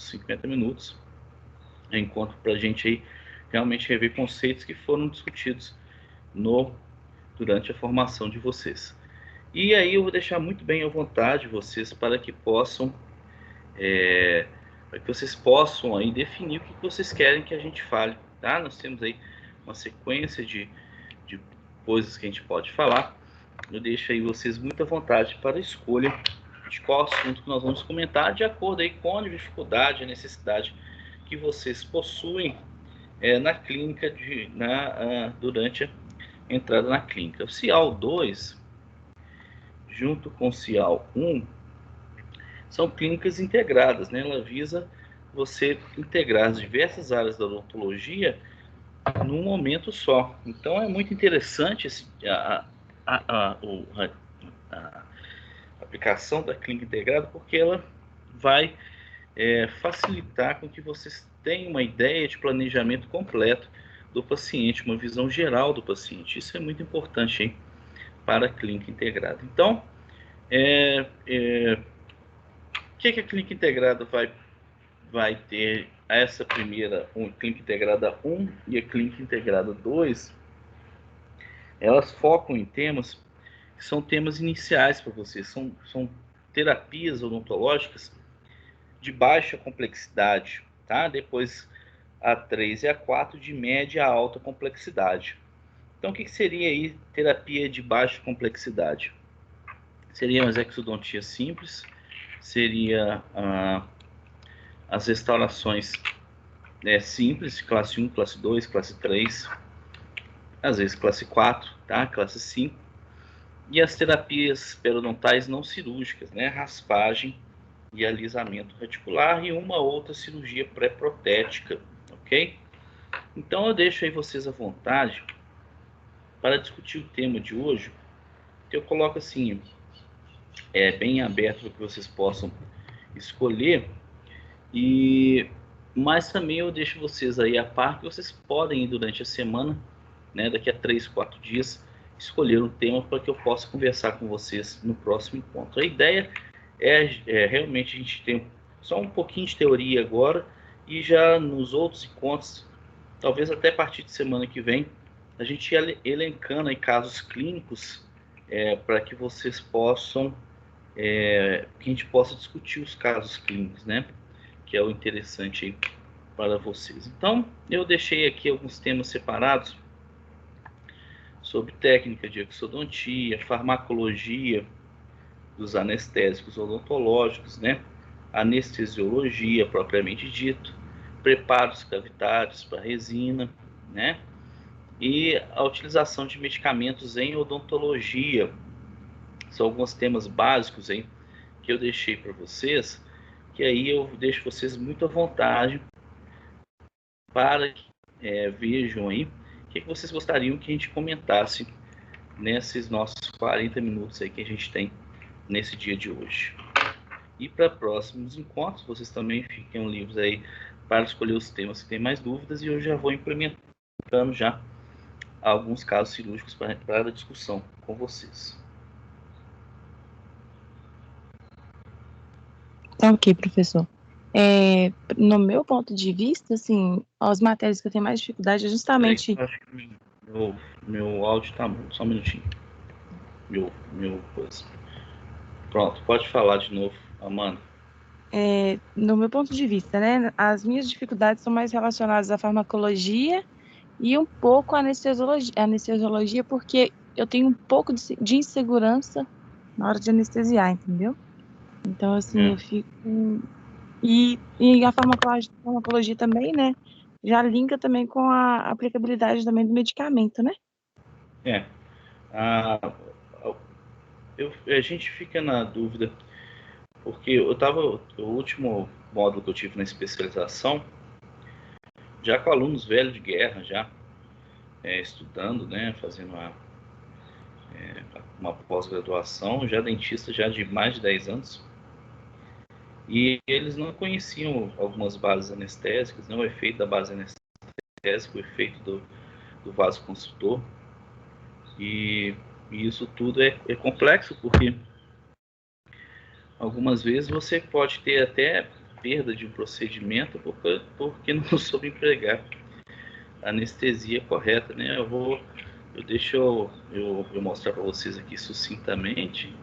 50 minutos, é encontro para a gente aí realmente rever conceitos que foram discutidos durante a formação de vocês. E aí eu vou deixar muito bem à vontade vocês para que vocês possam aí definir o que vocês querem que a gente fale, tá? Nós temos aí uma sequência de coisas que a gente pode falar. Eu deixo aí vocês muito à vontade para a escolha de qual assunto que nós vamos comentar, de acordo aí com a dificuldade, a necessidade que vocês possuem na clínica, durante a entrada na clínica. O CIAL 2, junto com o CIAL 1, são clínicas integradas, né? Ela visa você integrar as diversas áreas da odontologia num momento só. Então é muito interessante a aplicação da clínica integrada, porque ela vai facilitar com que vocês tenham uma ideia de planejamento completo do paciente, uma visão geral do paciente. Isso é muito importante, hein, para a clínica integrada. Então, o que a clínica integrada vai ter? Essa primeira, clínica integrada 1 e a clínica integrada 2, elas focam em temas que são temas iniciais para vocês, são terapias odontológicas de baixa complexidade, tá? Depois a 3 e a 4 de média a alta complexidade. Então, o que seria aí terapia de baixa complexidade? Seriam as exodontias simples, seria as restaurações simples, classe 1, classe 2, classe 3, às vezes classe 4, tá? Classe 5. E as terapias periodontais não cirúrgicas, né? Raspagem e alisamento reticular e uma outra cirurgia pré-protética, ok? Então eu deixo aí vocês à vontade para discutir o tema de hoje, que eu coloco assim, bem aberto para que vocês possam escolher, mas também eu deixo vocês aí a par que vocês podem ir durante a semana, né, daqui a 3, 4 dias, escolher um tema para que eu possa conversar com vocês no próximo encontro. A ideia é realmente a gente ter só um pouquinho de teoria agora, e já nos outros encontros, talvez até a partir de semana que vem, a gente ia elencando aí casos clínicos para que vocês possam, que a gente possa discutir os casos clínicos, né? Que é o interessante aí para vocês. Então, eu deixei aqui alguns temas separados sobre técnica de exodontia, farmacologia dos anestésicos odontológicos, né? Anestesiologia propriamente dito, preparos cavitários para resina, né? E a utilização de medicamentos em odontologia. São alguns temas básicos aí que eu deixei para vocês, que aí eu deixo vocês muito à vontade para que vejam aí o que vocês gostariam que a gente comentasse nesses nossos 40 minutos aí que a gente tem nesse dia de hoje. E para próximos encontros, vocês também fiquem livres aí para escolher os temas que têm mais dúvidas, e eu já vou implementando já alguns casos cirúrgicos para a discussão com vocês. Tá ok, professor. No meu ponto de vista, assim, as matérias que eu tenho mais dificuldade é justamente... Peraí, eu acho que meu áudio tá mudo, só um minutinho. Meu coisa. Pronto, pode falar de novo, Amanda. No meu ponto de vista, né, as minhas dificuldades são mais relacionadas à farmacologia e um pouco à anestesiologia, porque eu tenho um pouco de insegurança na hora de anestesiar, entendeu? Então, assim, eu fico... E a farmacologia também, né, já linka também com a aplicabilidade também do medicamento, né? A gente fica na dúvida, porque o último módulo que eu tive na especialização, já com alunos velhos de guerra, já estudando, né, fazendo uma pós-graduação, já dentista já de mais de 10 anos, e eles não conheciam algumas bases anestésicas, né, o efeito da base anestésica, o efeito do vasoconstritor, e isso tudo é complexo, porque algumas vezes você pode ter até perda de um procedimento porque não soube empregar a anestesia correta, né? Eu mostrar para vocês aqui sucintamente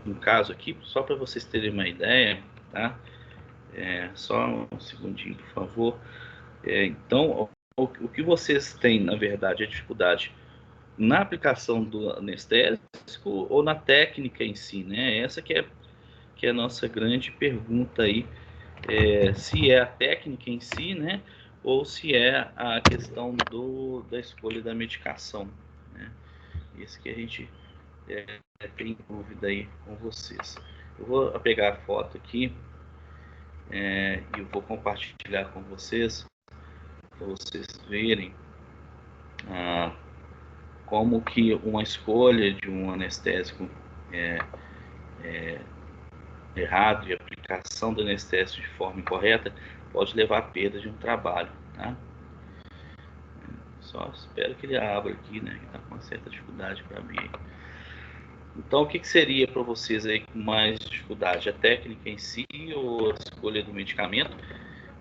um caso aqui, só para vocês terem uma ideia, tá? Só um segundinho, por favor. Então, o que vocês têm, na verdade, a dificuldade na aplicação do anestésico ou na técnica em si, né? Essa que é a nossa grande pergunta aí, se é a técnica em si, né? Ou se é a questão da escolha da medicação, né? Isso que a gente tem dúvida aí com vocês. Eu vou pegar a foto aqui e eu vou compartilhar com vocês, para vocês verem como que uma escolha de um anestésico errado e a aplicação do anestésico de forma incorreta pode levar à perda de um trabalho, tá? Só espero que ele abra aqui, né? Está com uma certa dificuldade para abrir. Então, o que seria para vocês aí com mais dificuldade? A técnica em si ou a escolha do medicamento?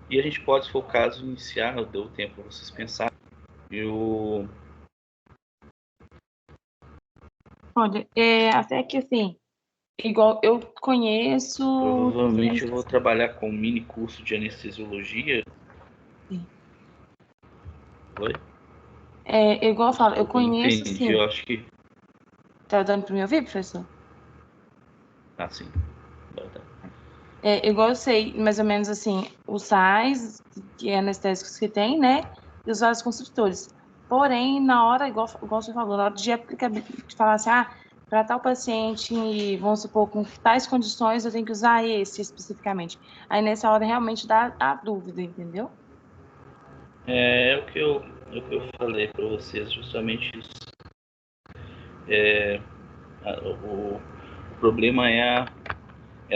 E a gente pode, se for o caso, iniciar, deu tempo para vocês pensarem. Olha, até que assim, igual eu conheço. Provavelmente eu vou trabalhar com um mini curso de anestesiologia. Sim. Oi? Igual eu falo, eu conheço Entendi, sim. eu acho que. Tá dando para me ouvir, professor? Sim. Igual eu sei, mais ou menos assim, os sais, que é anestésicos que tem, né? E os vasoconstritores. Porém, na hora, igual você falou, na hora de aplicar, de falar assim, para tal paciente, vamos supor, com tais condições, eu tenho que usar esse especificamente. Aí nessa hora realmente dá a dúvida, entendeu? O que eu falei para vocês, justamente isso. O problema é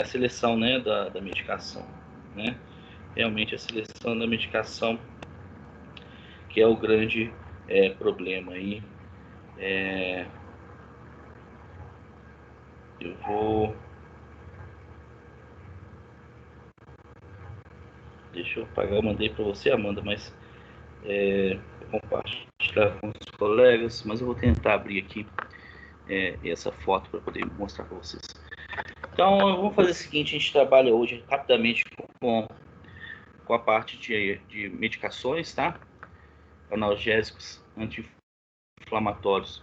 a seleção, né, da medicação, né? Realmente a seleção da medicação que é o grande problema aí. Eu vou... Deixa eu apagar, eu mandei para você, Amanda, mas vou compartilhar com os colegas, mas eu vou tentar abrir aqui essa foto para poder mostrar para vocês. Então, vamos fazer o seguinte, a gente trabalha hoje rapidamente com a parte de medicações, tá? Analgésicos, anti-inflamatórios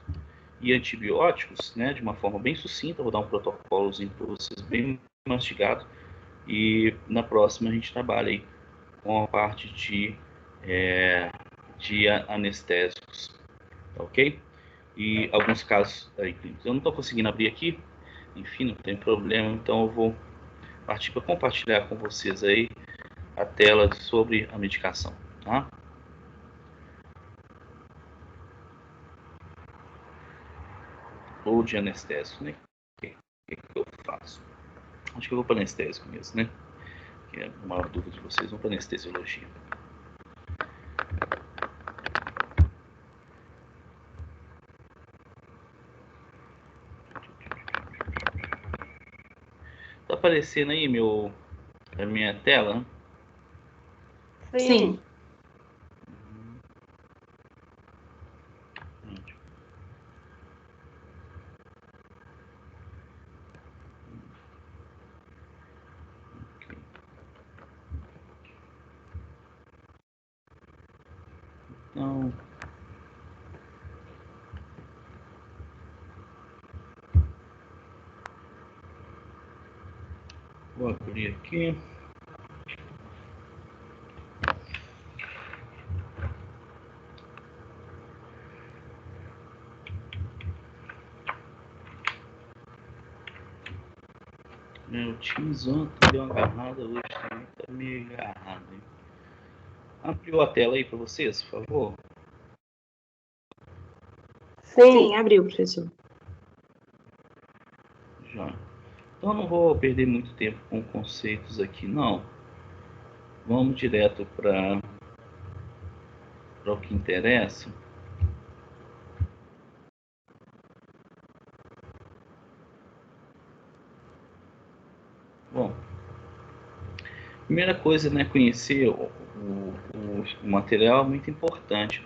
e antibióticos, né? De uma forma bem sucinta, vou dar um protocolozinho para vocês bem mastigado. E na próxima a gente trabalha aí com a parte de anestésicos, tá ok? E alguns casos aí clínicos. Eu não estou conseguindo abrir aqui, enfim, não tem problema, então eu vou partir para compartilhar com vocês aí a tela sobre a medicação, tá? Ou de anestésico, né? O que eu faço? Acho que eu vou para anestésico mesmo, né? Que é uma dúvida de vocês, vão para anestesiologia. Tá aparecendo aí a minha tela? Sim. Não. Vou abrir aqui. Meu Teams ontem deu uma agarrada, hoje também tá meio agarrado. Abriu a tela aí para vocês, por favor? Sim, abriu, professor. Já. Então não vou perder muito tempo com conceitos aqui, não. Vamos direto para o que interessa. Bom, Primeira coisa, né, conhecer o material é muito importante.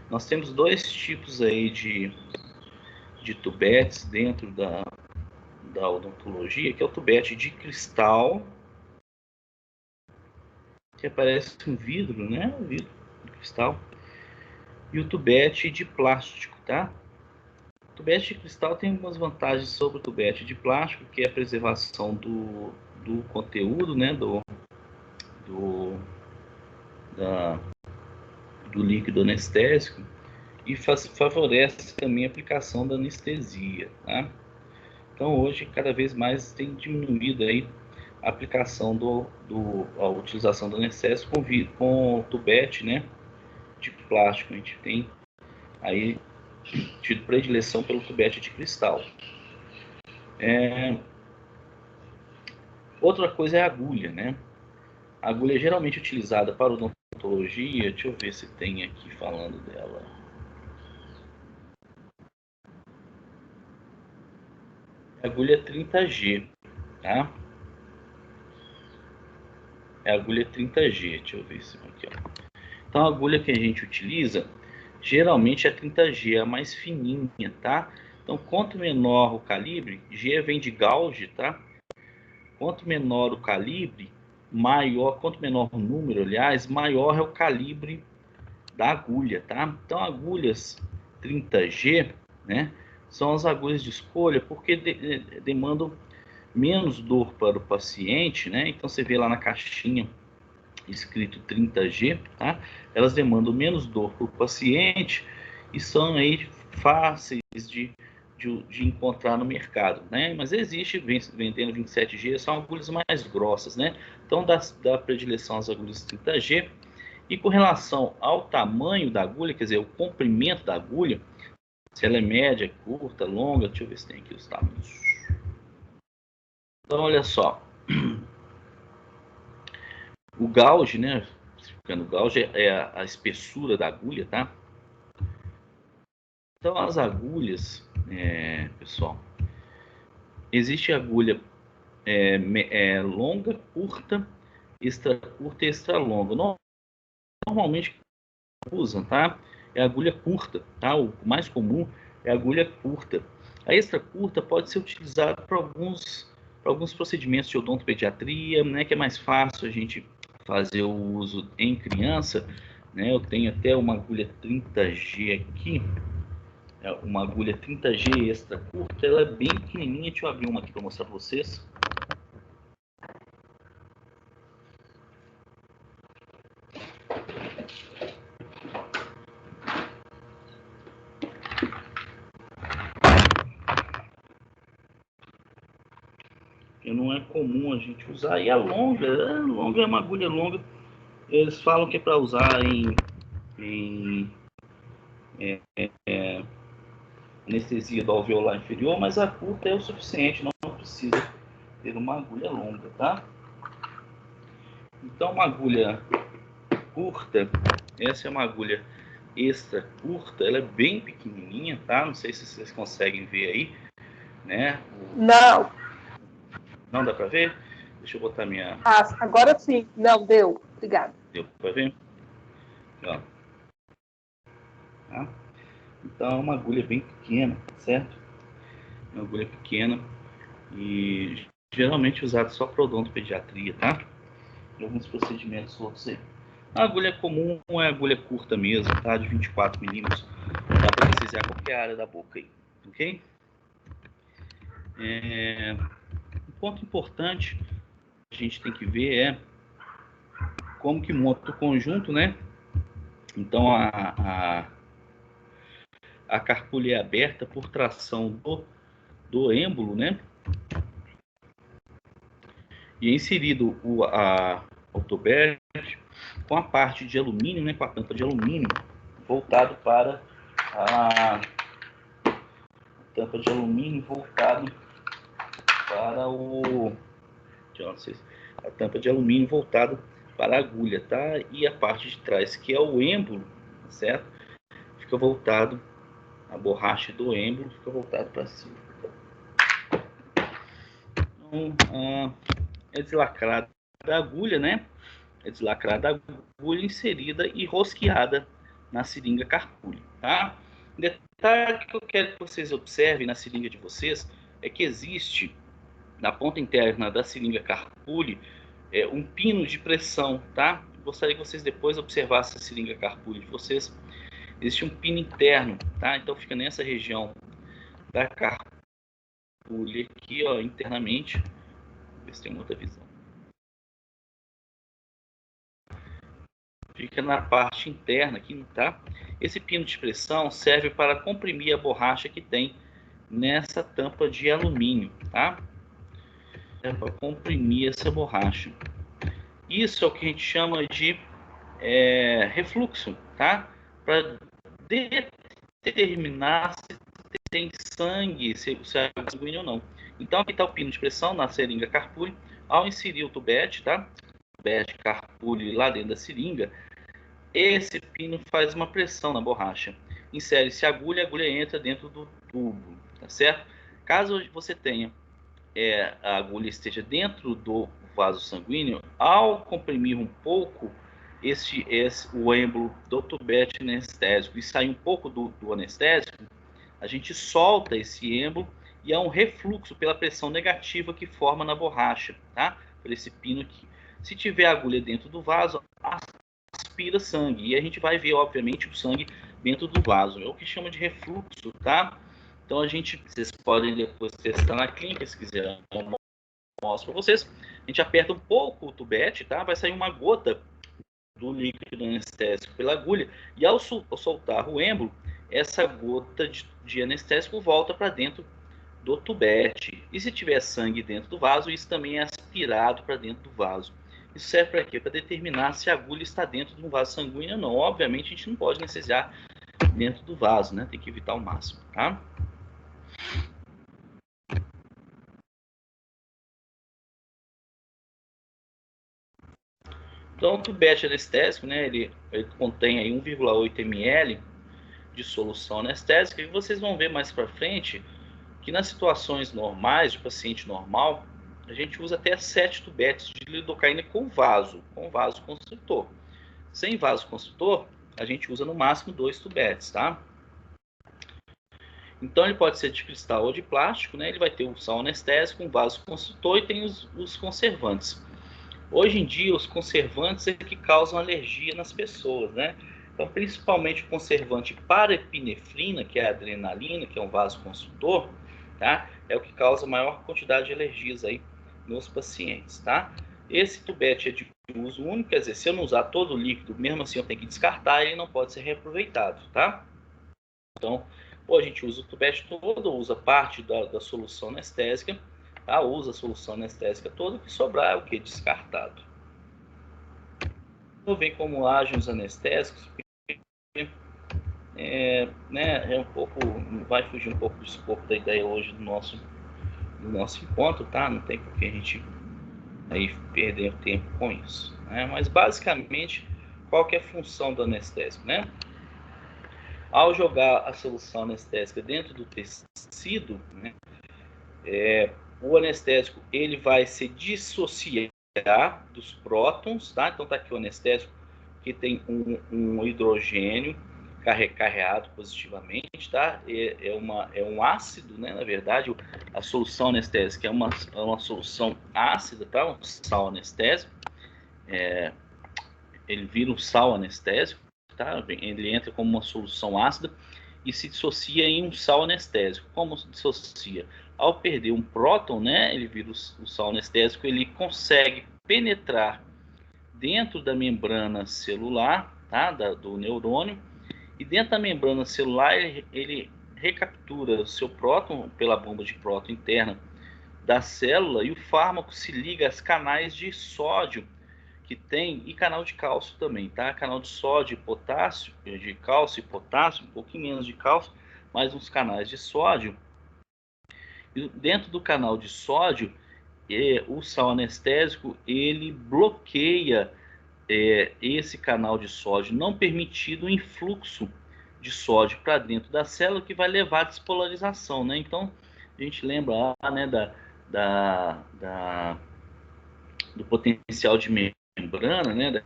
Nós temos dois tipos aí de tubetes dentro da odontologia, que é o tubete de cristal, que parece um vidro, né? Um vidro de cristal. E o tubete de plástico, tá? O tubete de cristal tem algumas vantagens sobre o tubete de plástico, que é a preservação do conteúdo, né? Do líquido anestésico, e favorece também a aplicação da anestesia, tá? Então hoje cada vez mais tem diminuído aí a aplicação a utilização do anestésico com tubete, né, de plástico. A gente tem aí tido predileção pelo tubete de cristal. Outra coisa é a agulha, né? A agulha é geralmente utilizada para odontologia. Deixa eu ver se tem aqui falando dela. A agulha 30G, tá? É a agulha 30G, deixa eu ver se aqui, ó. Então a agulha que a gente utiliza geralmente é a 30G, a mais fininha, tá? Então quanto menor o calibre, G vem de gauge, tá? Quanto menor o calibre, quanto menor o número, aliás, maior é o calibre da agulha, tá? Então agulhas 30G, né, são as agulhas de escolha porque demandam menos dor para o paciente, né? Então você vê lá na caixinha escrito 30G, tá? Elas demandam menos dor para o paciente e são aí fáceis de encontrar no mercado, né? Mas existe vendendo 27G, são agulhas mais grossas, né? Então dá predileção às agulhas 30G. E com relação ao tamanho da agulha, quer dizer, o comprimento da agulha, se ela é média, curta, longa, deixa eu ver se tem aqui os tamanhos. Então, olha só. O gauge, né? O gauge é a espessura da agulha, tá? Então, as agulhas, pessoal, existe agulha longa, curta, extra curta e extra longa. Normalmente usam, tá? É a agulha curta, tá? O mais comum é a agulha curta. A extra curta pode ser utilizada para alguns procedimentos de odontopediatria, né? Que é mais fácil a gente fazer o uso em criança, né? Eu tenho até uma agulha 30G aqui, uma agulha 30G extra curta, ela é bem pequenininha. Deixa eu abrir uma aqui para mostrar para vocês. Que não é comum a gente usar, e é longa, é uma agulha longa. Eles falam que é para usar em anestesia do alveolar inferior, mas a curta é o suficiente, não precisa ter uma agulha longa, tá? Então, uma agulha curta, essa é uma agulha extra curta, ela é bem pequenininha, tá? Não sei se vocês conseguem ver aí, né? Não. Não dá para ver? Deixa eu botar minha... Agora sim. Não, deu. Obrigada. Deu para ver? Ó. Tá? Então, é uma agulha bem pequena, certo? Uma agulha pequena e geralmente usada só para odontopediatria, tá? E alguns procedimentos outros aí. A agulha comum é a agulha curta mesmo, tá? De 24 milímetros. Dá para precisar qualquer área da boca aí, ok? Um ponto importante que a gente tem que ver é como que monta o conjunto, né? Então, a carpulha é aberta por tração do êmbolo, né? E é inserido o tubete com a parte de alumínio, né? Com a tampa de alumínio voltado para a tampa de alumínio voltado para a tampa de alumínio voltado para a agulha, tá? E a parte de trás, que é o êmbolo, certo? Fica voltado, a borracha do êmbolo fica voltado para cima. Então, é deslacrado da agulha, né? É deslacrada a agulha, inserida e rosqueada na seringa carpule, tá? Um detalhe que eu quero que vocês observem na seringa de vocês é que existe na ponta interna da seringa carpule um pino de pressão, tá? Gostaria que vocês depois observassem a seringa carpule de vocês. Existe um pino interno, tá? Então fica nessa região da carpule aqui, ó, internamente. Vou ver se tem uma outra visão. Fica na parte interna aqui, tá? Esse pino de pressão serve para comprimir a borracha que tem nessa tampa de alumínio, tá? É para comprimir essa borracha. Isso é o que a gente chama de refluxo, tá? Para determinar se tem sangue, se é sanguíneo ou não. Então aqui está o pino de pressão na seringa carpule. Ao inserir o tubete, tá? Tubete carpule lá dentro da seringa, esse pino faz uma pressão na borracha. Insere-se a agulha entra dentro do tubo, tá certo? Caso você tenha a agulha esteja dentro do vaso sanguíneo, ao comprimir um pouco o êmbolo do tubete anestésico e sair um pouco do anestésico, a gente solta esse êmbolo e há um refluxo pela pressão negativa que forma na borracha, tá? Por esse pino aqui. Se tiver agulha dentro do vaso, aspira sangue e a gente vai ver, obviamente, o sangue dentro do vaso. É o que chama de refluxo, tá? Então vocês podem depois testar na clínica, se quiserem, eu mostro para vocês. A gente aperta um pouco o tubete, tá? Vai sair uma gota do líquido anestésico pela agulha e ao soltar o êmbolo, essa gota de anestésico volta para dentro do tubete. E se tiver sangue dentro do vaso, isso também é aspirado para dentro do vaso. Isso serve para quê? Para determinar se a agulha está dentro de um vaso sanguíneo ou não. Obviamente, a gente não pode anestesiar dentro do vaso, né? Tem que evitar ao máximo, tá? Então, o tubete anestésico, né? Ele contém aí 1,8 ml de solução anestésica e vocês vão ver mais para frente que nas situações normais de paciente normal, a gente usa até 7 tubetes de lidocaína com vaso constritor. Sem vaso constritor, a gente usa no máximo 2 tubetes, tá? Então ele pode ser de cristal ou de plástico, né? Ele vai ter o sal anestésico, um vaso constritor e tem os conservantes. Hoje em dia, os conservantes é que causam alergia nas pessoas, né? Então, principalmente o conservante parapinefrina, que é a adrenalina, que é um vasoconstritor, tá? É o que causa maior quantidade de alergias aí nos pacientes, tá? Esse tubete é de uso único, quer dizer, se eu não usar todo o líquido, mesmo assim eu tenho que descartar, ele não pode ser reaproveitado, tá? Então, ou a gente usa o tubete todo, ou usa parte da solução anestésica, tá? Usa a solução anestésica toda, o que sobrar é o que? Descartado. Então, vem como agem os anestésicos, né, um pouco, vai fugir um pouco do escopo da ideia hoje do nosso encontro, tá? Não tem por que a gente aí perder tempo com isso, né? Mas basicamente, qual que é a função do anestésico, né? Ao jogar a solução anestésica dentro do tecido, né, o anestésico ele vai se dissociar dos prótons, tá? Então tá aqui o anestésico que tem um hidrogênio carregado positivamente, tá? É um ácido, né? Na verdade, a solução anestésica é uma solução ácida, tá? Um sal anestésico. Ele vira um sal anestésico, tá? Ele entra como uma solução ácida e se dissocia em um sal anestésico. Como se dissocia? Ao perder um próton, né? Ele vira o sal anestésico, ele consegue penetrar dentro da membrana celular, tá? Do neurônio. E dentro da membrana celular, ele recaptura o seu próton pela bomba de próton interna da célula e o fármaco se liga aos canais de sódio que tem e canal de cálcio também, tá? Canal de sódio e potássio, de cálcio e potássio, um pouquinho menos de cálcio, mais uns canais de sódio. E dentro do canal de sódio, o sal anestésico ele bloqueia esse canal de sódio, não permitindo o influxo de sódio para dentro da célula, que vai levar à despolarização, né? Então, a gente lembra lá, né, do potencial de membrana, né?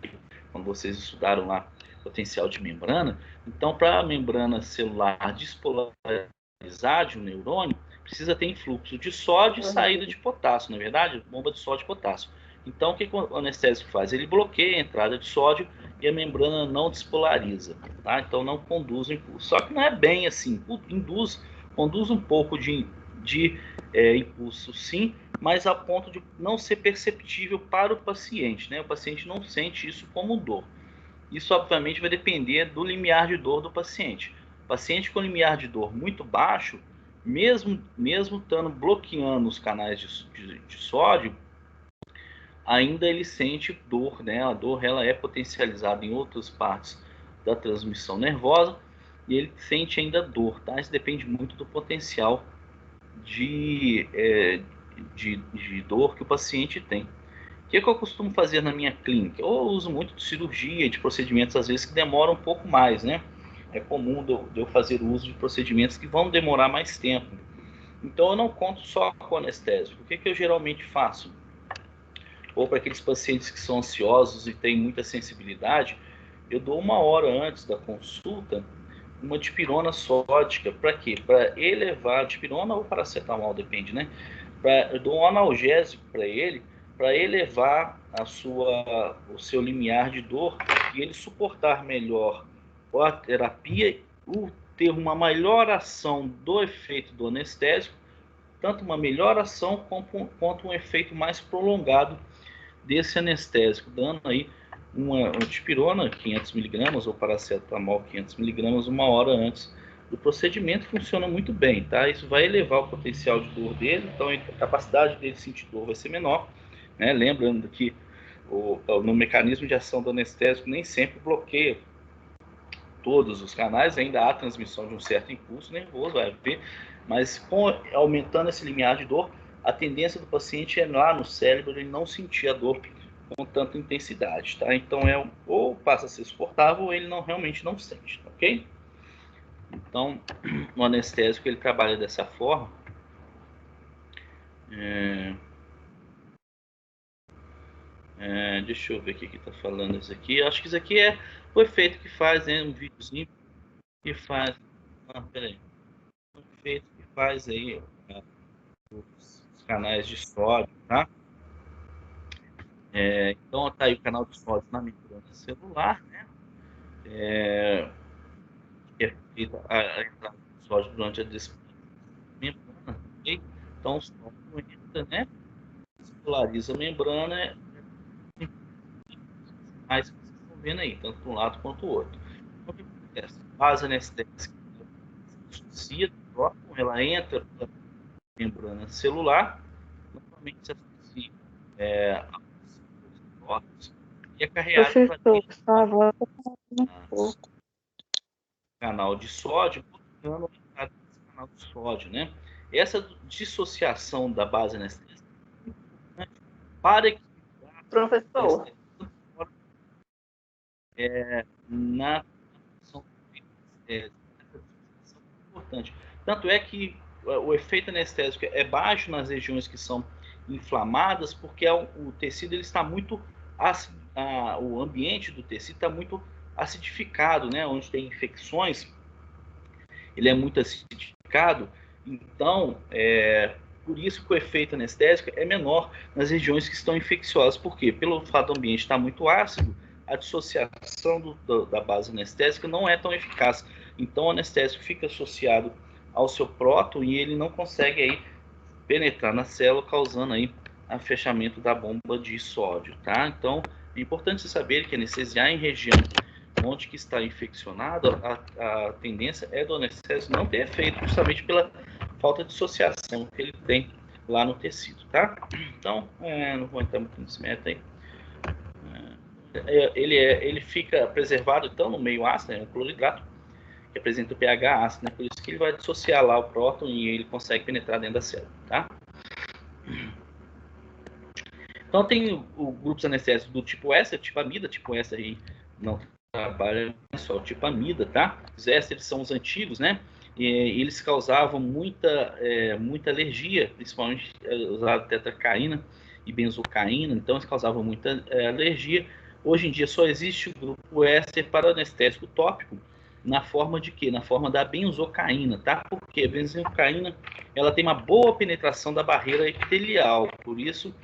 Quando vocês estudaram lá potencial de membrana. Então, para a membrana celular despolarizar de um neurônio, precisa ter influxo de sódio e saída de potássio, não é verdade? Bomba de sódio e potássio. Então, o que o anestésico faz? Ele bloqueia a entrada de sódio e a membrana não despolariza, tá? Então, não conduz o impulso. Só que não é bem assim. Conduz um pouco de impulso, sim, mas a ponto de não ser perceptível para o paciente, né? O paciente não sente isso como dor. Isso, obviamente, vai depender do limiar de dor do paciente. O paciente com limiar de dor muito baixo, mesmo estando bloqueando os canais de sódio, ainda ele sente dor, né? A dor ela é potencializada em outras partes da transmissão nervosa e ele sente ainda dor, tá? Isso depende muito do potencial de dor que o paciente tem. O que eu costumo fazer na minha clínica? Eu uso muito de cirurgia, de procedimentos às vezes que demoram um pouco mais, né? É comum de eu fazer uso de procedimentos que vão demorar mais tempo. Então eu não conto só com anestésico. O que eu geralmente faço? Ou para aqueles pacientes que são ansiosos e têm muita sensibilidade, eu dou 1 hora antes da consulta uma dipirona sódica. Para quê? Para elevar, dipirona ou paracetamol, depende, né? Eu dou um analgésico para ele, para elevar o seu limiar de dor e ele suportar melhor a terapia, ter uma melhor ação do efeito do anestésico, tanto uma melhor ação quanto um efeito mais prolongado desse anestésico, dando aí uma dipirona 500 miligramas ou paracetamol 500 miligramas 1 hora antes do procedimento. Funciona muito bem, tá? Isso vai elevar o potencial de dor dele, então a capacidade dele sentir dor vai ser menor, né? Lembrando que no mecanismo de ação do anestésico nem sempre bloqueia todos os canais, ainda há transmissão de um certo impulso nervoso, vai haver, mas aumentando esse limiar de dor, a tendência do paciente é lá no cérebro ele não sentir a dor com tanta intensidade, tá? Então ou passa a ser suportável ou ele realmente não sente, ok? Então, o anestésico ele trabalha dessa forma. Deixa eu ver o que está falando isso aqui. Acho que isso aqui é o efeito que faz, né? Um videozinho que faz. Peraí. O efeito que faz aí os canais de sódio, tá? Então tá aí o canal de sódio na membrana celular, né? Que é feita a entrada de sódio durante a membrana, ok? Então o sódio entra, né? Polariza a membrana, mais que vocês estão vendo aí, tanto de um lado quanto do outro. Então, o que acontece? A base anestésica se associa do próton, ela entra pela membrana celular, normalmente se associa aos prótons e é carreada para Professor, dentro por favor, um pouco. canal de sódio, bloqueando a entrada desse canal de sódio, né? Essa dissociação da base anestésica é muito importante para equilibrar Professor, na função essa dissociação é importante. Tanto é que o efeito anestésico é baixo nas regiões que são inflamadas, porque o tecido ele está muito ácido, o ambiente do tecido está muito acidificado, né? Onde tem infecções, ele é muito acidificado, então por isso que o efeito anestésico é menor nas regiões que estão infecciosas. Por quê? Pelo fato do ambiente estar muito ácido, a dissociação da base anestésica não é tão eficaz. Então o anestésico fica associado ao seu próton e ele não consegue aí penetrar na célula, causando aí o fechamento da bomba de sódio, tá? Então é importante você saber que anestesiar em região onde que está infeccionado, a tendência é do anestésico não ter efeito, justamente pela falta de dissociação que ele tem lá no tecido, tá? Então, não vou entrar muito nesse método aí. Ele fica preservado, então, no meio ácido, é um cloridrato, que apresenta o pH ácido, né? Por isso que ele vai dissociar lá o próton e ele consegue penetrar dentro da célula, tá? Então, tem grupos anestésicos do tipo S, tipo amida, tipo S aí não trabalha só, tipo amida, tá? Os ésteres são os antigos, né? E eles causavam muita alergia, principalmente usado tetracaína, e benzocaína, então isso causava muita alergia. Hoje em dia só existe o grupo S para anestésico tópico, na forma de quê? Na forma da benzocaína, tá? Porque a benzocaína, ela tem uma boa penetração da barreira epitelial, por isso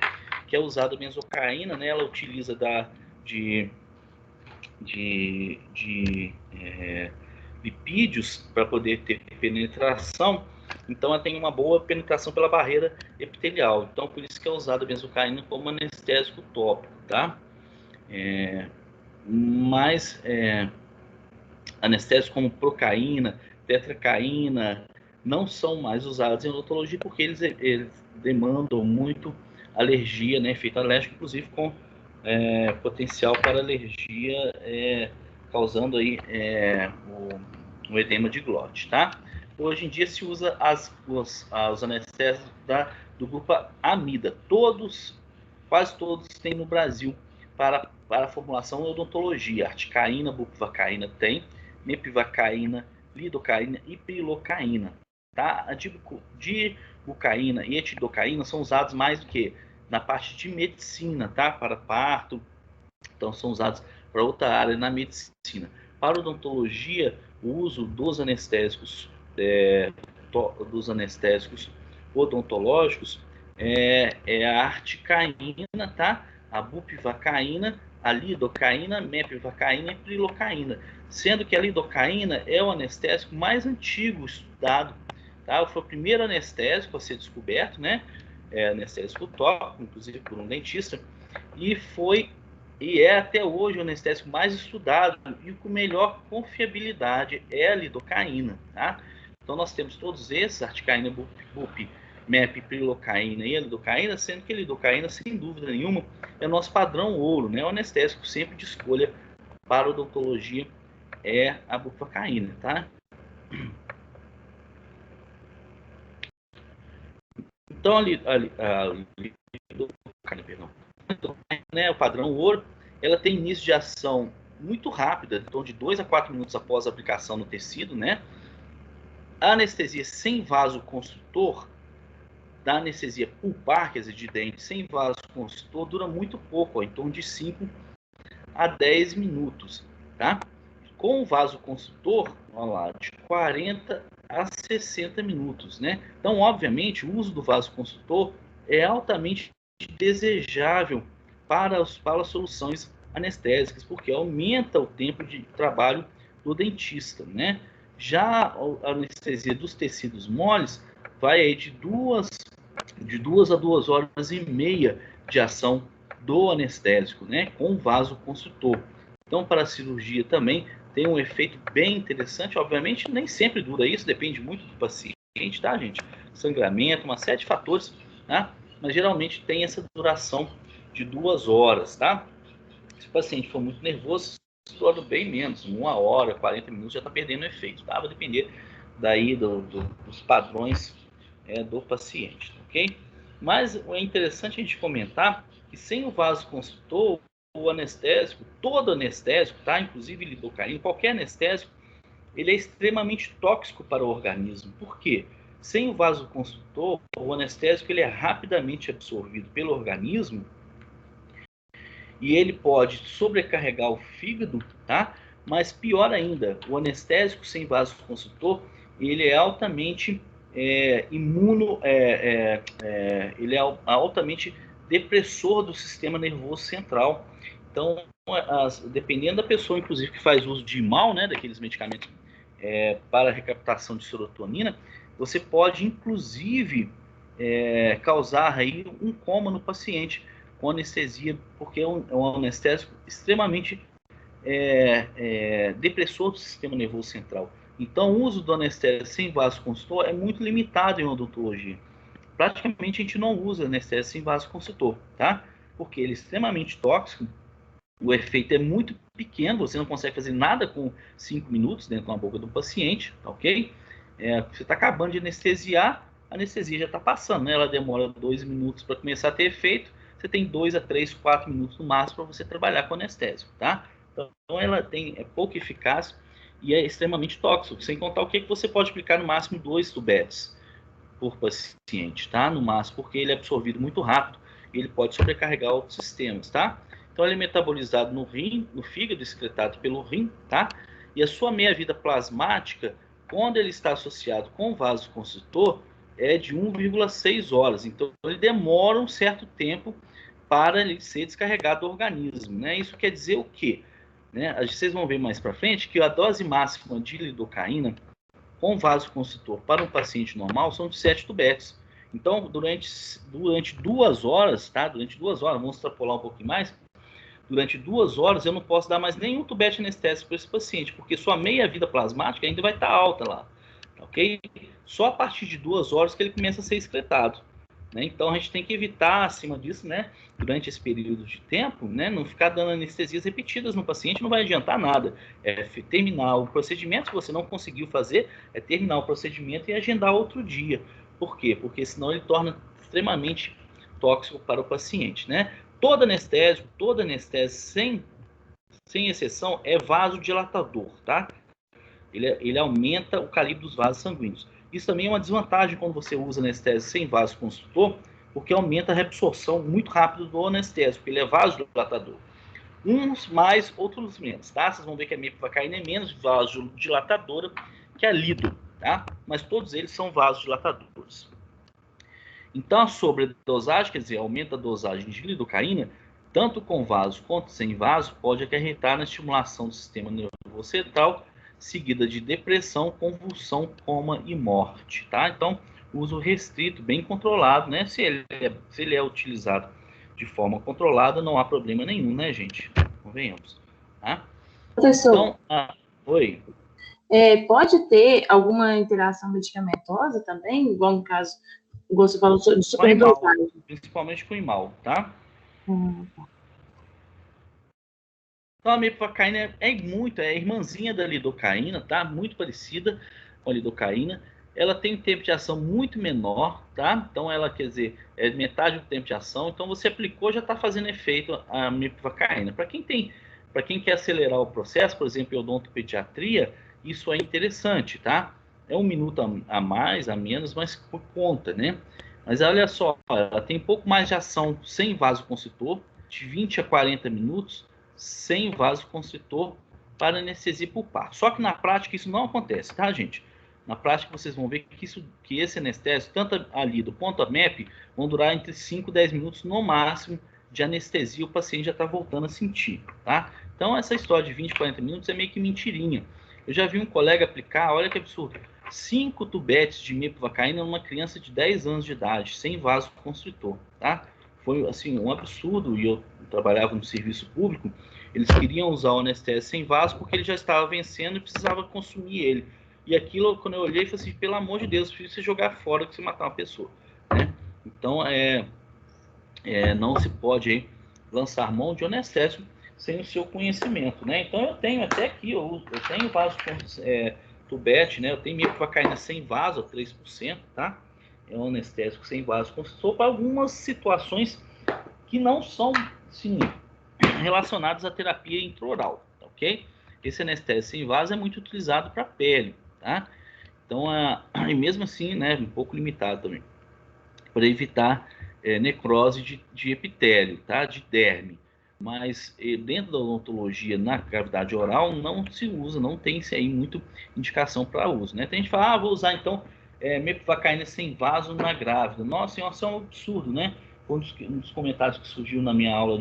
que é usada a benzocaína, né? Ela utiliza lipídios para poder ter penetração, então ela tem uma boa penetração pela barreira epitelial, então por isso que é usada a benzocaína como anestésico tópico, tá? Mas anestésicos como procaína, tetracaína, não são mais usados em odontologia porque eles demandam muito alergia, né, efeito alérgico, inclusive com potencial para alergia, causando aí o edema de glote, tá? Hoje em dia se usa os anestésicos do grupo amida, quase todos têm no Brasil para a formulação e odontologia. Articaína, bupivacaína tem, mepivacaína, lidocaína e pilocaína. Tá? A dibucaína e etidocaína são usados mais do que na parte de medicina, tá? Para parto, então são usados para outra área na medicina. Para odontologia, o uso dos anestésicos odontológicos é a articaína, tá? A bupivacaína, a lidocaína, mepivacaína e prilocaína, sendo que a lidocaína é o anestésico mais antigo estudado, tá? Foi o primeiro anestésico a ser descoberto, né? Anestésico tópico, inclusive por um dentista, e é até hoje o anestésico mais estudado e com melhor confiabilidade é a lidocaína, tá? Então nós temos todos esses, articaína, bupi, MEP, prilocaína e a lidocaína, sendo que a lidocaína, sem dúvida nenhuma, é o nosso padrão ouro, né? O anestésico sempre de escolha para odontologia é a bupivacaína, tá? Então, o padrão ouro, ela tem início de ação muito rápida, em torno de 2 a 4 minutos após a aplicação no tecido, né? A anestesia sem vasoconstritor, da anestesia pulpar, quer dizer, de dente sem vasoconstritor, dura muito pouco, em torno de 5 a 10 minutos, tá? Com o vasoconstritor, olha lá, de 40 a 60 minutos, né? Então, obviamente, o uso do vasoconstritor é altamente desejável para as soluções anestésicas, porque aumenta o tempo de trabalho do dentista, né? Já a anestesia dos tecidos moles vai aí de 2 a 2 horas e meia de ação do anestésico, né? Com vasoconstritor. Então, para a cirurgia também tem um efeito bem interessante. Obviamente, nem sempre dura isso, depende muito do paciente, tá, gente? Sangramento, uma série de fatores, tá? Mas geralmente tem essa duração de 2 horas, tá? Se o paciente for muito nervoso, dura bem menos, 1 hora, 40 minutos já está perdendo efeito, tá? Vai depender daí dos padrões do paciente, ok? Mas é interessante a gente comentar que sem o vasoconstritor, o anestésico, todo anestésico, tá? Inclusive lidocaína, qualquer anestésico, ele é extremamente tóxico para o organismo. Por quê? Sem o vasoconstritor, o anestésico ele é rapidamente absorvido pelo organismo e ele pode sobrecarregar o fígado, tá? Mas pior ainda, o anestésico sem vasoconstritor, ele é altamente ele é altamente depressor do sistema nervoso central. Então, dependendo da pessoa, inclusive, que faz uso de IMAL, né, daqueles medicamentos para a recaptação de serotonina, você pode, inclusive, causar aí um coma no paciente com anestesia, porque é um anestésico extremamente depressor do sistema nervoso central. Então, o uso do anestésico sem vasoconstritor é muito limitado em odontologia. Praticamente a gente não usa anestésico sem vasoconstritor, tá? Porque ele é extremamente tóxico, o efeito é muito pequeno, você não consegue fazer nada com 5 minutos dentro da boca do paciente, tá ok? Você está acabando de anestesiar, a anestesia já está passando, né? Ela demora 2 minutos para começar a ter efeito, você tem 2 a 3, 4 minutos no máximo para você trabalhar com anestésico, tá? Então ela é pouco eficaz e é extremamente tóxico, sem contar o que você pode aplicar no máximo 2 tubetes por paciente, tá? No máximo, porque ele é absorvido muito rápido e ele pode sobrecarregar outros sistemas, tá? Então ele é metabolizado no rim, no fígado, excretado pelo rim, tá? E a sua meia-vida plasmática, quando ele está associado com o vasoconstritor, é de 1,6 horas. Então ele demora um certo tempo para ele ser descarregado do organismo, né? Isso quer dizer o quê? Né? Vocês vão ver mais para frente que a dose máxima de lidocaína com vasoconstritor para um paciente normal são de 7 tubetes. Então, durante 2 horas, tá? Durante 2 horas, vamos extrapolar um pouquinho mais, durante 2 horas eu não posso dar mais nenhum tubete anestésico para esse paciente, porque sua meia-vida plasmática ainda vai estar alta lá, ok? Só a partir de 2 horas que ele começa a ser excretado. Né? Então a gente tem que evitar, acima disso, né, durante esse período de tempo, né, não ficar dando anestesias repetidas no paciente, não vai adiantar nada. É terminar o procedimento, se você não conseguiu fazer, é terminar o procedimento e agendar outro dia. Por quê? Porque senão ele torna extremamente tóxico para o paciente. Né? Todo anestésico sem exceção, é vasodilatador, tá? Ele aumenta o calibre dos vasos sanguíneos. Isso também é uma desvantagem quando você usa anestésico sem vasoconstritor, porque aumenta a reabsorção muito rápido do anestésico, ele é vasodilatador. Uns mais, outros menos, tá? Vocês vão ver que a mepivacaína é menos vasodilatadora que a lido, tá? Mas todos eles são vasodilatadores. Então, a sobredosagem, quer dizer, aumenta a dosagem de lidocaína, tanto com vaso quanto sem vaso, pode acarretar na estimulação do sistema nervoso central, seguida de depressão, convulsão, coma e morte, tá? Então, uso restrito, bem controlado, né? Se ele é utilizado de forma controlada, não há problema nenhum, né, gente? Convenhamos, tá? Professor, Então, oi. Pode ter alguma interação medicamentosa também, igual no caso, igual você falou de superdosagem? Principalmente com imal, tá? Tá. Então, a mepivacaína é irmãzinha da lidocaína, tá? Muito parecida com a lidocaína. Ela tem um tempo de ação muito menor, tá? Então, ela, quer dizer, é metade do tempo de ação. Então, você aplicou, já está fazendo efeito a mepivacaína. Para quem quer acelerar o processo, por exemplo, em odontopediatria, isso é interessante, tá? É 1 minuto a mais, a menos, mas por conta, né? Mas olha só, ela tem pouco mais de ação sem vasoconstritor, de 20 a 40 minutos, sem vasoconstritor para anestesia pulpar. Só que na prática isso não acontece, tá, gente? Na prática vocês vão ver que esse anestésico, tanto a lido quanto a MEP, vão durar entre 5 e 10 minutos no máximo de anestesia, o paciente já está voltando a sentir, tá? Então essa história de 20, 40 minutos é meio que mentirinha. Eu já vi um colega aplicar, olha que absurdo, 5 tubetes de mepivacaína numa criança de 10 anos de idade, sem vasoconstritor, tá? Foi assim um absurdo, e eu trabalhava no serviço público, eles queriam usar o anestésico sem vaso porque ele já estava vencendo e precisava consumir ele. E aquilo, quando eu olhei, falei assim, pelo amor de Deus, preciso você jogar fora que você matar uma pessoa, né? Então, não se pode lançar mão de anestésico sem o seu conhecimento, né? Então, eu tenho até aqui, eu tenho vaso tubete, né? Eu tenho mepivacaína sem vaso, a 3%, tá? É um anestésico sem vasoconstritor para algumas situações que não são, sim, relacionadas à terapia intraoral, tá, ok? Esse anestésico sem vaso é muito utilizado para pele, tá? Então, e mesmo assim, né, um pouco limitado também, para evitar necrose de epitélio, tá? De derme. Mas dentro da odontologia, na cavidade oral, não se usa, não tem aí muito indicação para uso, né? Tem gente que fala, vou usar então mepivacaína sem vaso na grávida. Nossa, isso é um absurdo, né? Foi um dos comentários que surgiu na minha aula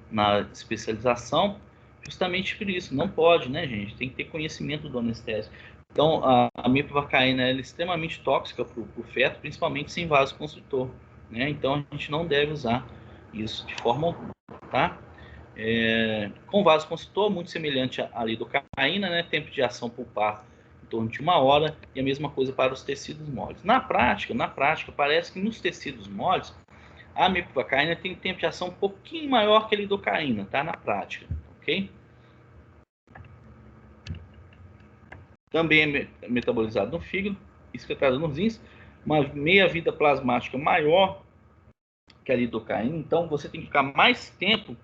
na especialização, justamente por isso. Não pode, né, gente? Tem que ter conhecimento do anestésico. Então, a mepivacaína é extremamente tóxica para o feto, principalmente sem vasoconstritor, né? Então, a gente não deve usar isso de forma alguma, tá? Com vasoconstritor, muito semelhante à lidocaína, né? Tempo de ação pulpar em torno de 1 hora, e a mesma coisa para os tecidos moles. Na prática, parece que nos tecidos moles, a mepivacaína tem tempo de ação um pouquinho maior que a lidocaína, tá? Na prática, ok? Também é metabolizado no fígado, excretado nos rins, uma meia-vida plasmática maior que a lidocaína, então você tem que ficar mais tempo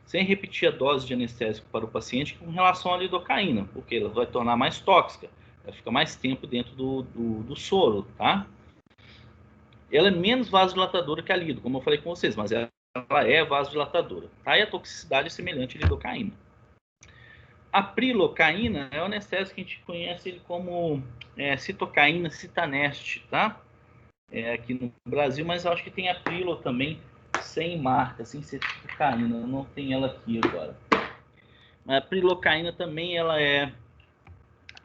sem repetir a dose de anestésico para o paciente com relação à lidocaína, porque ela vai tornar mais tóxica, vai ficar mais tempo dentro do soro, tá? ela é menos vasodilatadora que a lido, como eu falei com vocês, mas ela é vasodilatadora. Tá? E a toxicidade é semelhante à lidocaína. A prilocaína é o anestésico que a gente conhece ele como citocaína, citaneste, tá? Aqui no Brasil, mas eu acho que tem a prilo também, sem marca, sem citocaína, eu não tenho ela aqui agora. A prilocaína também ela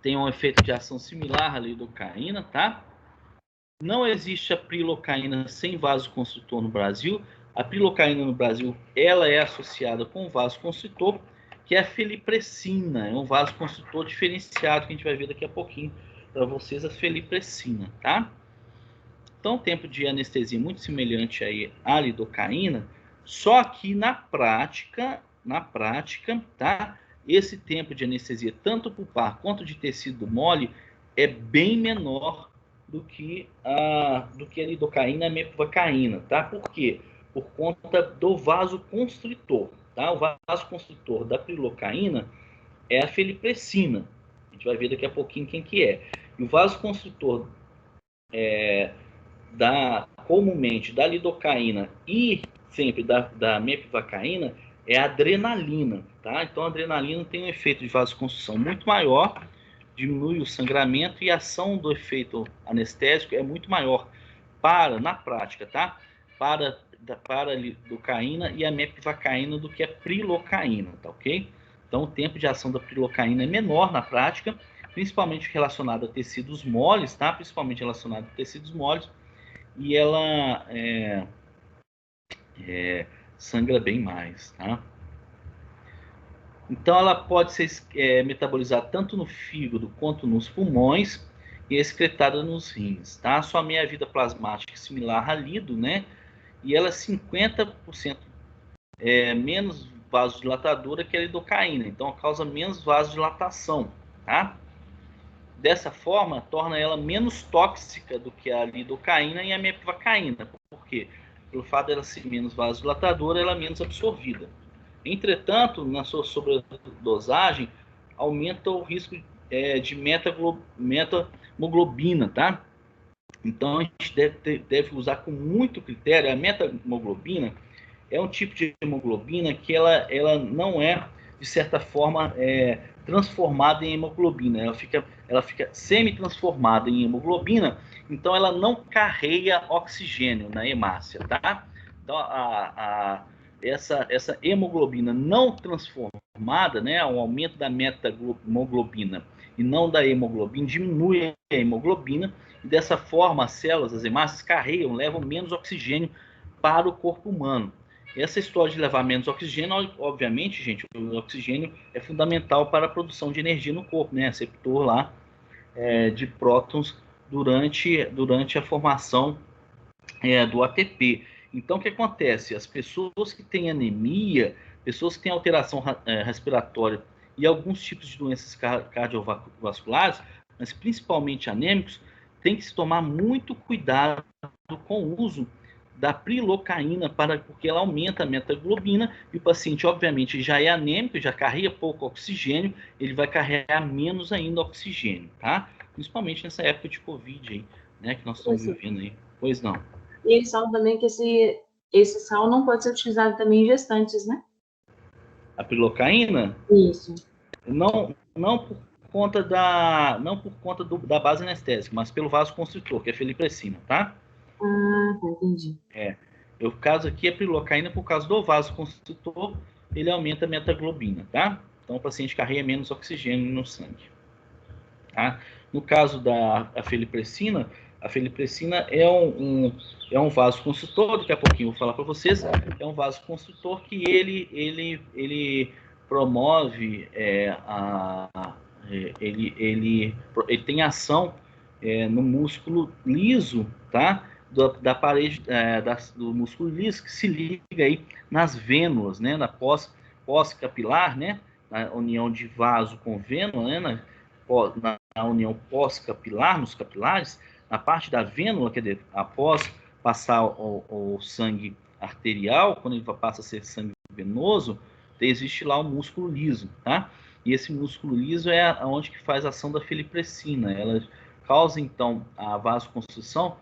tem um efeito de ação similar à lidocaína, tá? Não existe a prilocaína sem vasoconstritor no Brasil. A prilocaína no Brasil ela é associada com o vasoconstritor, que é a felipressina, é um vasoconstritor diferenciado que a gente vai ver daqui a pouquinho para vocês, a felipressina, tá? Então, o tempo de anestesia é muito semelhante aí à lidocaína, só que na prática, tá? Esse tempo de anestesia, tanto pulpar quanto de tecido mole, é bem menor do que a lidocaína e a mepivacaína, tá? Por quê? Por conta do vasoconstritor, tá? O vasoconstritor da prilocaína é a felipressina. A gente vai ver daqui a pouquinho quem que é. E o vasoconstritor comumente da lidocaína e sempre da mepivacaína é a adrenalina, tá? Então a adrenalina tem um efeito de vasoconstrição muito maior, diminui o sangramento e a ação do efeito anestésico é muito maior na prática, tá? Para a lidocaína e a mepivacaína do que a prilocaína, tá ok? Então o tempo de ação da prilocaína é menor na prática, principalmente relacionado a tecidos moles, tá? Principalmente relacionado a tecidos moles, e ela sangra bem mais, tá? Então ela pode ser metabolizada tanto no fígado quanto nos pulmões e excretada nos rins, tá? Sua meia-vida plasmática é similar à lido, né? E ela é 50% menos vasodilatadora que a lidocaína, então causa menos vasodilatação, tá? Dessa forma, torna ela menos tóxica do que a lidocaína e a mepivacaína. Por quê? Pelo fato dela ser menos vasodilatadora, ela é menos absorvida. Entretanto, na sua sobredosagem, aumenta o risco de metahemoglobina, tá? Então, a gente deve usar com muito critério. A metahemoglobina é um tipo de hemoglobina que ela não é, de certa forma, transformada em hemoglobina. Ela fica semi-transformada em hemoglobina, então ela não carrega oxigênio na hemácia, tá? Então, essa hemoglobina não transformada, né, o aumento da metahemoglobina e não da hemoglobina, diminui a hemoglobina, e dessa forma as células, as hemácias, levam menos oxigênio para o corpo humano. Essa história de levar menos oxigênio, obviamente, gente, o oxigênio é fundamental para a produção de energia no corpo, né? Receptor lá de prótons durante a formação do ATP. Então, o que acontece? As pessoas que têm anemia, pessoas que têm alteração respiratória e alguns tipos de doenças cardiovasculares, mas principalmente anêmicos, tem que se tomar muito cuidado com o uso da prilocaína, porque ela aumenta a metaglobina e o paciente, obviamente, já é anêmico, já carrega pouco oxigênio, ele vai carregar menos ainda oxigênio, tá? Principalmente nessa época de Covid aí, né, que nós estamos vivendo aí. Pois não. E eles falam também que esse sal não pode ser utilizado também em gestantes, né? A prilocaína? Isso. Não por conta da base anestésica, mas pelo vasoconstritor, que é a felipressina, tá? Ah, tá, entendi. O caso aqui é prilocaína por causa do vasoconstritor, ele aumenta a metaglobina, tá? Então o paciente carrega menos oxigênio no sangue. Tá? No caso da felipressina, a felipressina é um vasoconstritor, daqui a pouquinho eu vou falar para vocês, é um vasoconstritor que ele promove, ele tem ação no músculo liso, tá? Da parede do músculo liso, que se liga aí nas vênulas, né? Na pós-capilar, né? Na união de vaso com vênula, né? Na união pós-capilar, nos capilares, na parte da vênula, quer dizer, após passar o sangue arterial, quando ele passa a ser sangue venoso, existe lá o músculo liso, tá? E esse músculo liso é onde que faz a ação da felipressina. Ela causa, então, a vasoconstrição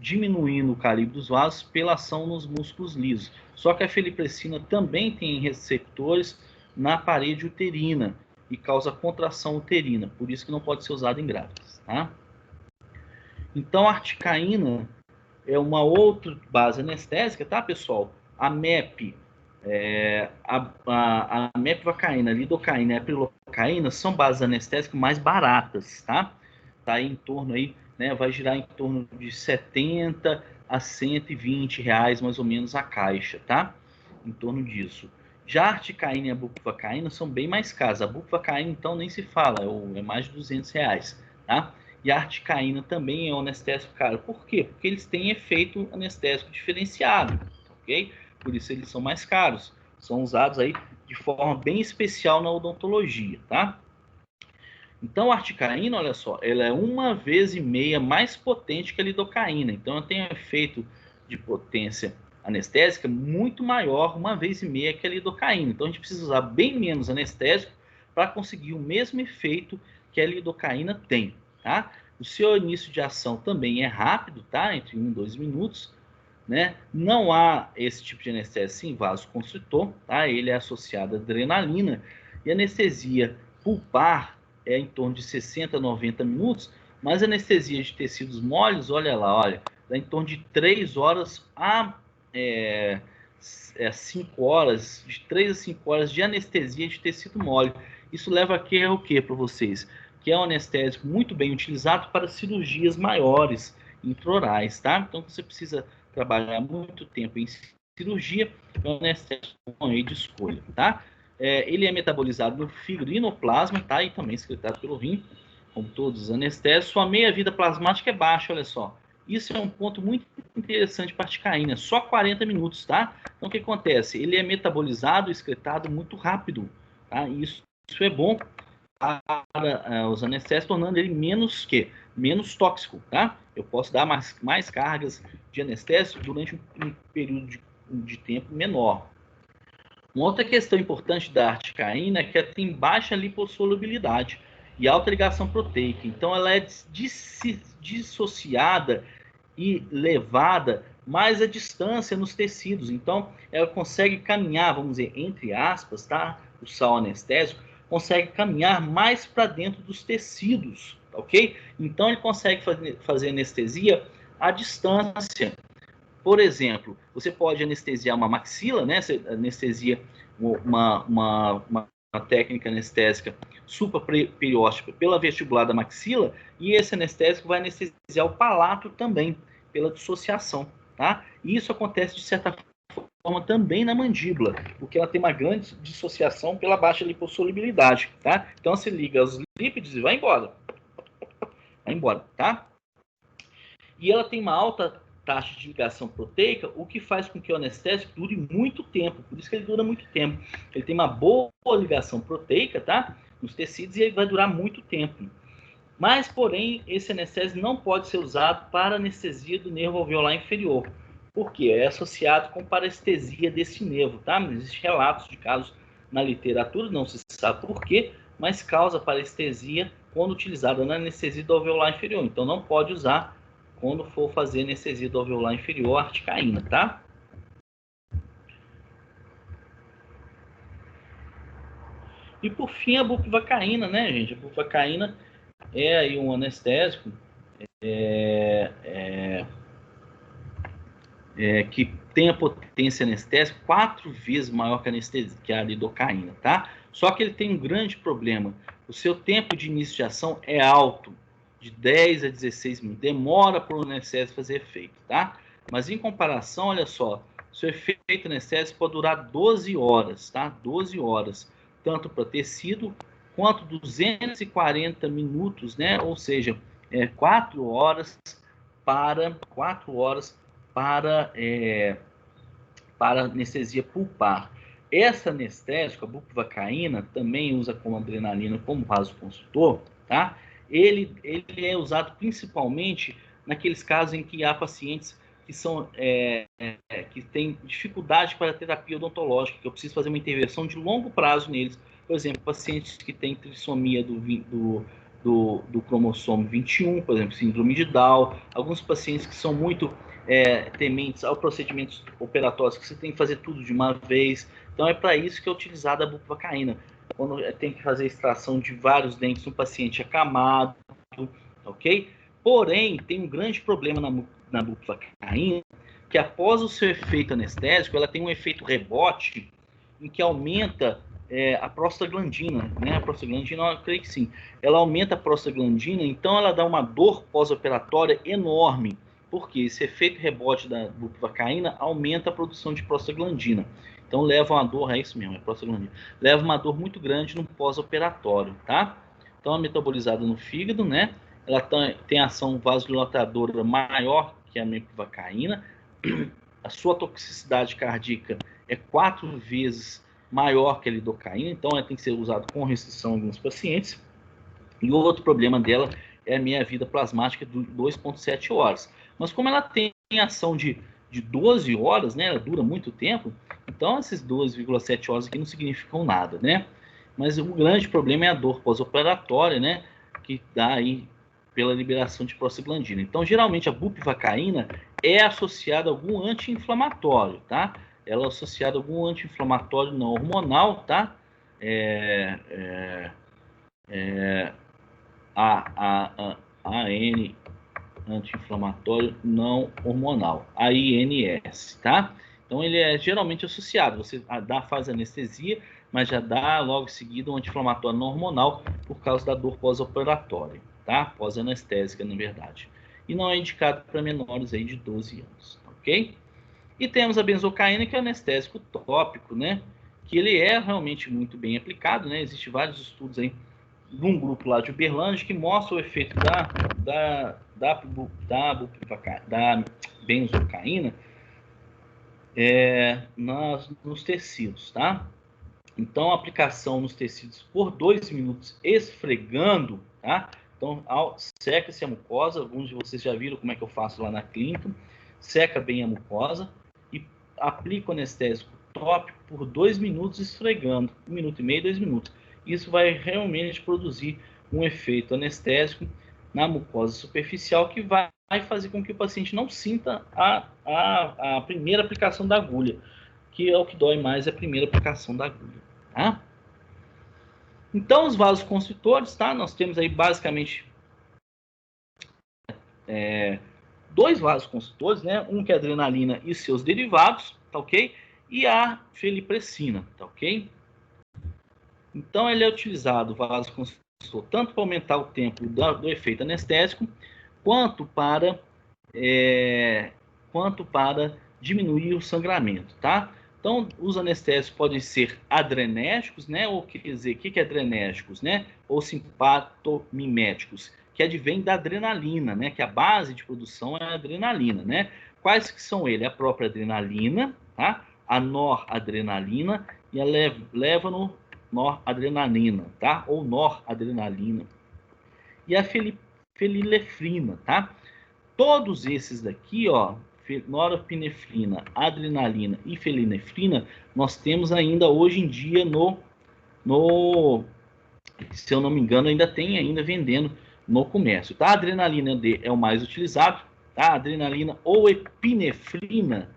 diminuindo o calibre dos vasos pela ação nos músculos lisos. Só que a efelipressina também tem receptores na parede uterina e causa contração uterina, por isso que não pode ser usada em grávidas, tá? Então, a articaína é uma outra base anestésica, tá, pessoal? A MEP, a mepvacaína, a lidocaína e a prilocaína são bases anestésicas mais baratas, tá? Tá aí em torno aí, né, vai girar em torno de 70 a 120 reais mais ou menos a caixa, tá? Em torno disso. Já a articaína e a bupivacaína são bem mais caras. A bupivacaína, então, nem se fala, é mais de 200 reais, tá? E a articaína também é um anestésico caro. Por quê? Porque eles têm efeito anestésico diferenciado, ok? Por isso eles são mais caros. São usados aí de forma bem especial na odontologia, tá? Então a articaína, olha só, ela é 1,5 vezes mais potente que a lidocaína. Então ela tem um efeito de potência anestésica muito maior, 1,5 vezes que a lidocaína. Então a gente precisa usar bem menos anestésico para conseguir o mesmo efeito que a lidocaína tem, tá? O seu início de ação também é rápido, tá? Entre 1 e 2 minutos, né? Não há esse tipo de anestesia em vasoconstritor, tá? Ele é associado à adrenalina e anestesia pulpar é em torno de 60 a 90 minutos, mas anestesia de tecidos moles, olha lá, olha, dá em torno de 3 horas a 5 horas, de 3 a 5 horas de anestesia de tecido mole. Isso leva a o que para vocês? Que é um anestésico muito bem utilizado para cirurgias maiores, intraorais, tá? Então você precisa trabalhar muito tempo em cirurgia, é um anestésico aí de escolha, tá? Ele é metabolizado no fígado e no plasma, tá? E também excretado pelo rim, como todos os anestésicos. Sua meia-vida plasmática é baixa, olha só. Isso é um ponto muito interessante para a articaína, só 40 minutos, tá? Então o que acontece? Ele é metabolizado e excretado muito rápido, tá? Isso é bom para os anestésicos, tornando ele menos tóxico, tá? Eu posso dar mais cargas de anestésico durante um período de tempo menor. Uma outra questão importante da articaína é que ela tem baixa lipossolubilidade e alta ligação proteica. Então, ela é dissociada e levada mais à distância nos tecidos. Então, ela consegue caminhar, vamos dizer, entre aspas, tá? O sal anestésico consegue caminhar mais para dentro dos tecidos, ok? Então, ele consegue fazer anestesia à distância. Por exemplo, você pode anestesiar uma maxila, né? Você anestesia uma técnica anestésica supraperióstica pela vestibular da maxila, e esse anestésico vai anestesiar o palato também, pela dissociação, tá? E isso acontece, de certa forma, também na mandíbula, porque ela tem uma grande dissociação pela baixa lipossolubilidade, tá? Então, você liga os lípidos e vai embora. Vai embora, tá? E ela tem uma alta taxa de ligação proteica, o que faz com que o anestésico dure muito tempo. Por isso que ele dura muito tempo. Ele tem uma boa ligação proteica, tá? Nos tecidos, e ele vai durar muito tempo. Mas, porém, esse anestésico não pode ser usado para anestesia do nervo alveolar inferior. Por quê? É associado com parestesia desse nervo, tá? Existem relatos de casos na literatura, não se sabe por quê, mas causa parestesia quando utilizada na anestesia do alveolar inferior. Então, não pode usar quando for fazer anestesia do alveolar inferior, articaína, tá? E por fim, a bupivacaína, né, gente? A bupivacaína é aí um anestésico que tem a potência anestésica 4 vezes maior que a lidocaína, tá? Só que ele tem um grande problema. O seu tempo de início de ação é alto, de 10 a 16 minutos. Demora para o anestésico fazer efeito, tá? Mas em comparação, olha só, seu efeito anestésico pode durar 12 horas, tá? 12 horas, tanto para tecido quanto 240 minutos, né? Ou seja, 4 horas para anestesia pulpar. Essa anestésica, a bupivacaína, também usa como adrenalina, como vasoconstritor, tá? Ele é usado principalmente naqueles casos em que há pacientes que têm dificuldade para a terapia odontológica, que eu preciso fazer uma intervenção de longo prazo neles. Por exemplo, pacientes que têm trissomia do cromossomo 21, por exemplo, síndrome de Down, alguns pacientes que são muito tementes ao procedimentos operatórios, que você tem que fazer tudo de uma vez. Então é para isso que é utilizada a bupivacaína. Quando tem que fazer extração de vários dentes no paciente acamado, ok? Porém, tem um grande problema na bupivacaína, que após o seu efeito anestésico, ela tem um efeito rebote, em que aumenta a prostaglandina, né? A prostaglandina, eu creio que sim. Ela aumenta a prostaglandina, então ela dá uma dor pós-operatória enorme. Porque esse efeito rebote da bupivacaína aumenta a produção de prostaglandina. Então leva uma dor, é isso mesmo, é prostaglandina. Leva uma dor muito grande no pós-operatório, tá? Então é metabolizada no fígado, né? Ela tem ação vasodilatadora maior que a bupivacaína. A sua toxicidade cardíaca é 4 vezes maior que a lidocaína, então ela tem que ser usada com restrição em alguns pacientes. E o outro problema dela é a meia-vida plasmática de 2,7 horas. Mas como ela tem ação de 12 horas, né, ela dura muito tempo, então esses 2,7 horas aqui não significam nada, né? Mas o grande problema é a dor pós-operatória, né, que dá aí pela liberação de prostaglandina. Então, geralmente, a bupivacaína é associada a algum anti-inflamatório, tá? Ela é associada a algum anti-inflamatório não hormonal, tá? AN anti-inflamatório não hormonal, AINS, tá? Então ele é geralmente associado, você faz anestesia, mas já dá logo em seguida um anti-inflamatório não hormonal por causa da dor pós-operatória, tá? Pós-anestésica, na verdade. E não é indicado para menores aí de 12 anos, ok? E temos a benzocaína, que é anestésico tópico, né? Que ele é realmente muito bem aplicado, né? Existem vários estudos aí de um grupo lá de Uberlândia que mostra o efeito da benzocaína nos tecidos, tá? Então, a aplicação nos tecidos por 2 minutos esfregando, tá? Então, seca-se a mucosa, alguns de vocês já viram como é que eu faço lá na clínica, seca bem a mucosa e aplica o anestésico tópico por 2 minutos esfregando, 1 minuto e meio, 2 minutos. Isso vai realmente produzir um efeito anestésico na mucosa superficial que vai fazer com que o paciente não sinta a primeira aplicação da agulha, que é o que dói mais, é a primeira aplicação da agulha, tá? Então, os vasoconstritores, tá? Nós temos aí basicamente 2 vasoconstritores, né? Um que é a adrenalina e seus derivados, tá ok? E a felipressina, tá ok? Então, ele é utilizado, o vasoconstritor, tanto para aumentar o tempo do efeito anestésico, quanto para diminuir o sangramento, tá? Então, os anestésicos podem ser adrenérgicos, né? Ou quer dizer, o que é adrenérgicos, né? Ou simpatomiméticos, que advém da adrenalina, né? Que a base de produção é a adrenalina, né? Quais que são eles? A própria adrenalina, tá? A noradrenalina e a levonoradrenalina, tá? Ou noradrenalina. E a fenilefrina, tá? Todos esses daqui, ó, norepinefrina, adrenalina e felinefrina, nós temos ainda hoje em dia se eu não me engano, ainda tem vendendo no comércio, tá? A adrenalina é o mais utilizado, tá? A adrenalina ou epinefrina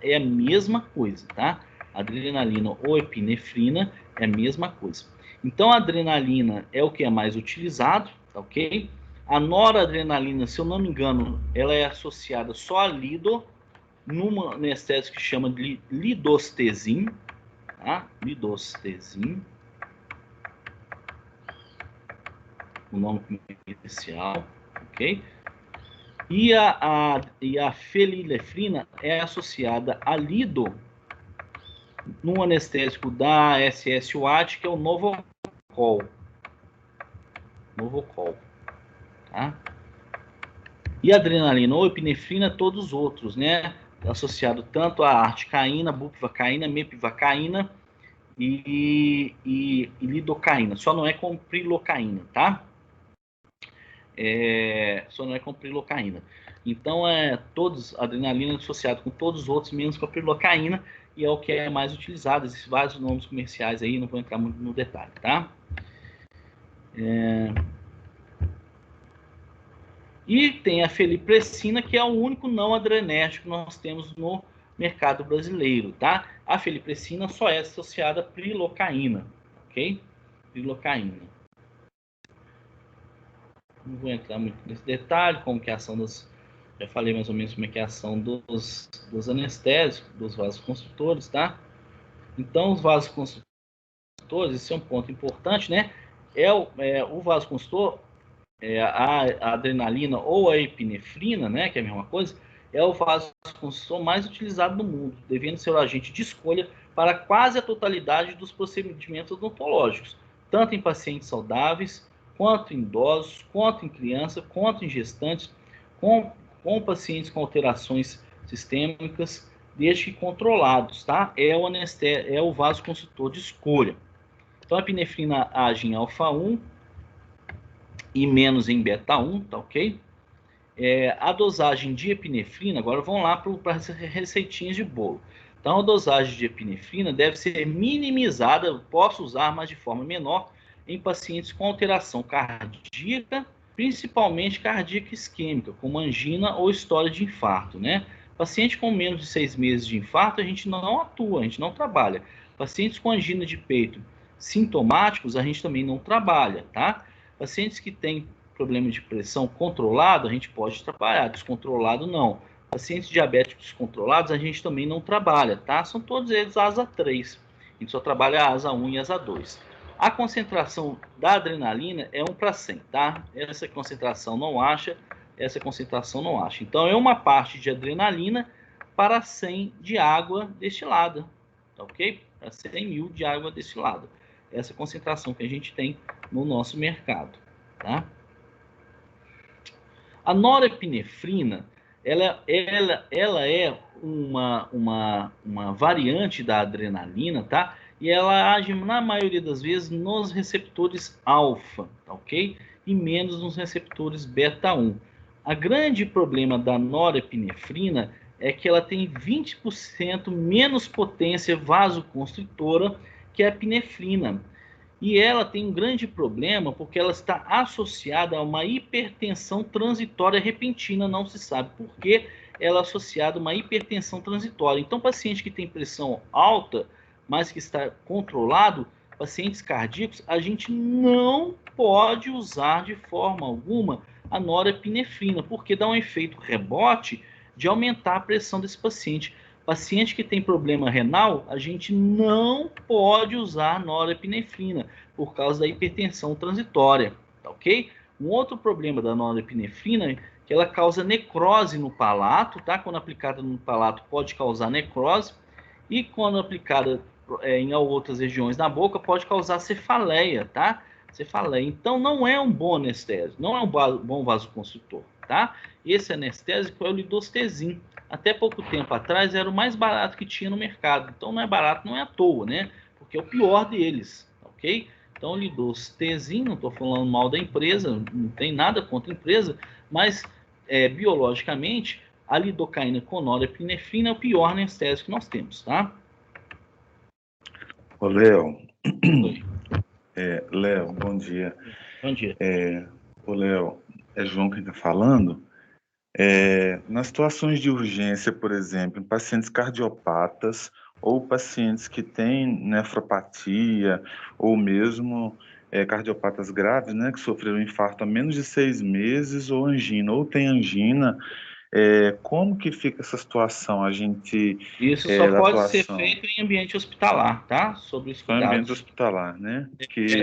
é a mesma coisa, tá? Adrenalina ou epinefrina é a mesma coisa. Então, a adrenalina é o que é mais utilizado, tá ok? A noradrenalina, se eu não me engano, ela é associada só a lido, numa anestésico que chama de lidostezin, tá? Lidostezin. O nome comercial, ok? E a fenilefrina é associada a lido num anestésico da SSWAT, que é o Novocol. Tá? E a adrenalina ou epinefrina, todos os outros, né? Associado tanto a articaína, bupivacaína, mepivacaína e lidocaína. Só não é com prilocaína, tá? Só não é com prilocaína. Então, adrenalina associado com todos os outros, menos com a prilocaína, e é o que é mais utilizado. Existem vários nomes comerciais aí, não vou entrar muito no detalhe, tá? E tem a felipressina, que é o único não adrenérgico que nós temos no mercado brasileiro, tá? A felipressina só é associada à prilocaína, ok? Prilocaína. Não vou entrar muito nesse detalhe, como que é a ação dos... Já falei mais ou menos como é que é a ação dos anestésicos, dos vasoconstritores, tá? Então, os vasoconstritores, esse é um ponto importante, né? O vasoconstritor, a adrenalina ou a epinefrina, né, que é a mesma coisa, é o vasoconstritor mais utilizado no mundo, devendo ser o agente de escolha para quase a totalidade dos procedimentos odontológicos, tanto em pacientes saudáveis, quanto em idosos, quanto em crianças, quanto em gestantes, com pacientes com alterações sistêmicas, desde que controlados, tá? É o vasoconstritor de escolha. Então, a epinefrina age em alfa-1 e menos em beta-1, tá ok? A dosagem de epinefrina, agora vamos lá para as receitinhas de bolo. Então, a dosagem de epinefrina deve ser minimizada, eu posso usar, mas de forma menor, em pacientes com alteração cardíaca, principalmente cardíaca isquêmica, como angina ou história de infarto, né? Paciente com menos de 6 meses de infarto, a gente não atua, a gente não trabalha. Pacientes com angina de peito sintomáticos, a gente também não trabalha, tá? Pacientes que têm problema de pressão controlado, a gente pode trabalhar, descontrolado não. Pacientes diabéticos descontrolados, a gente também não trabalha, tá? São todos eles asa 3. A gente só trabalha a asa 1 e asa 2. A concentração da adrenalina é 1/100, tá? Essa concentração não acha, essa concentração não acha. Então, é uma parte de adrenalina para 100 de água destilada, tá ok? Para 100 mil de água destilada. Essa concentração que a gente tem no nosso mercado, tá? A norepinefrina, ela é uma variante da adrenalina, tá? E ela age, na maioria das vezes, nos receptores alfa, tá ok? E menos nos receptores beta-1. A grande problema da norepinefrina é que ela tem 20% menos potência vasoconstritora que a epinefrina. E ela tem um grande problema porque ela está associada a uma hipertensão transitória repentina, não se sabe por que ela é associada a uma hipertensão transitória. Então, paciente que tem pressão alta, mas que está controlado, pacientes cardíacos, a gente não pode usar de forma alguma a norepinefrina, porque dá um efeito rebote de aumentar a pressão desse paciente. Paciente que tem problema renal, a gente não pode usar norepinefrina por causa da hipertensão transitória, tá ok? Um outro problema da norepinefrina é que ela causa necrose no palato, tá? Quando aplicada no palato pode causar necrose e quando aplicada em outras regiões da boca pode causar cefaleia, tá? Cefaleia. Então não é um bom anestésico, não é um bom vasoconstritor, tá? Esse anestésico é o lidostezin. Até pouco tempo atrás era o mais barato que tinha no mercado. Então não é barato, não é à toa, né? Porque é o pior deles, ok? Então lidostezin, não estou falando mal da empresa, não tem nada contra a empresa, mas biologicamente a lidocaína com norepinefrina é o pior anestésico que nós temos, tá? Ô, Léo. Oi. Léo, bom dia. Bom dia. Ô, Léo, é João que está falando. Nas situações de urgência, por exemplo, em pacientes cardiopatas ou pacientes que têm nefropatia ou mesmo cardiopatas graves, né, que sofreram infarto há menos de 6 meses ou angina, ou tem angina, como que fica essa situação? A gente Isso só pode atuação, ser feito em ambiente hospitalar, tá? Sobre os só em cuidados. ambiente hospitalar, né?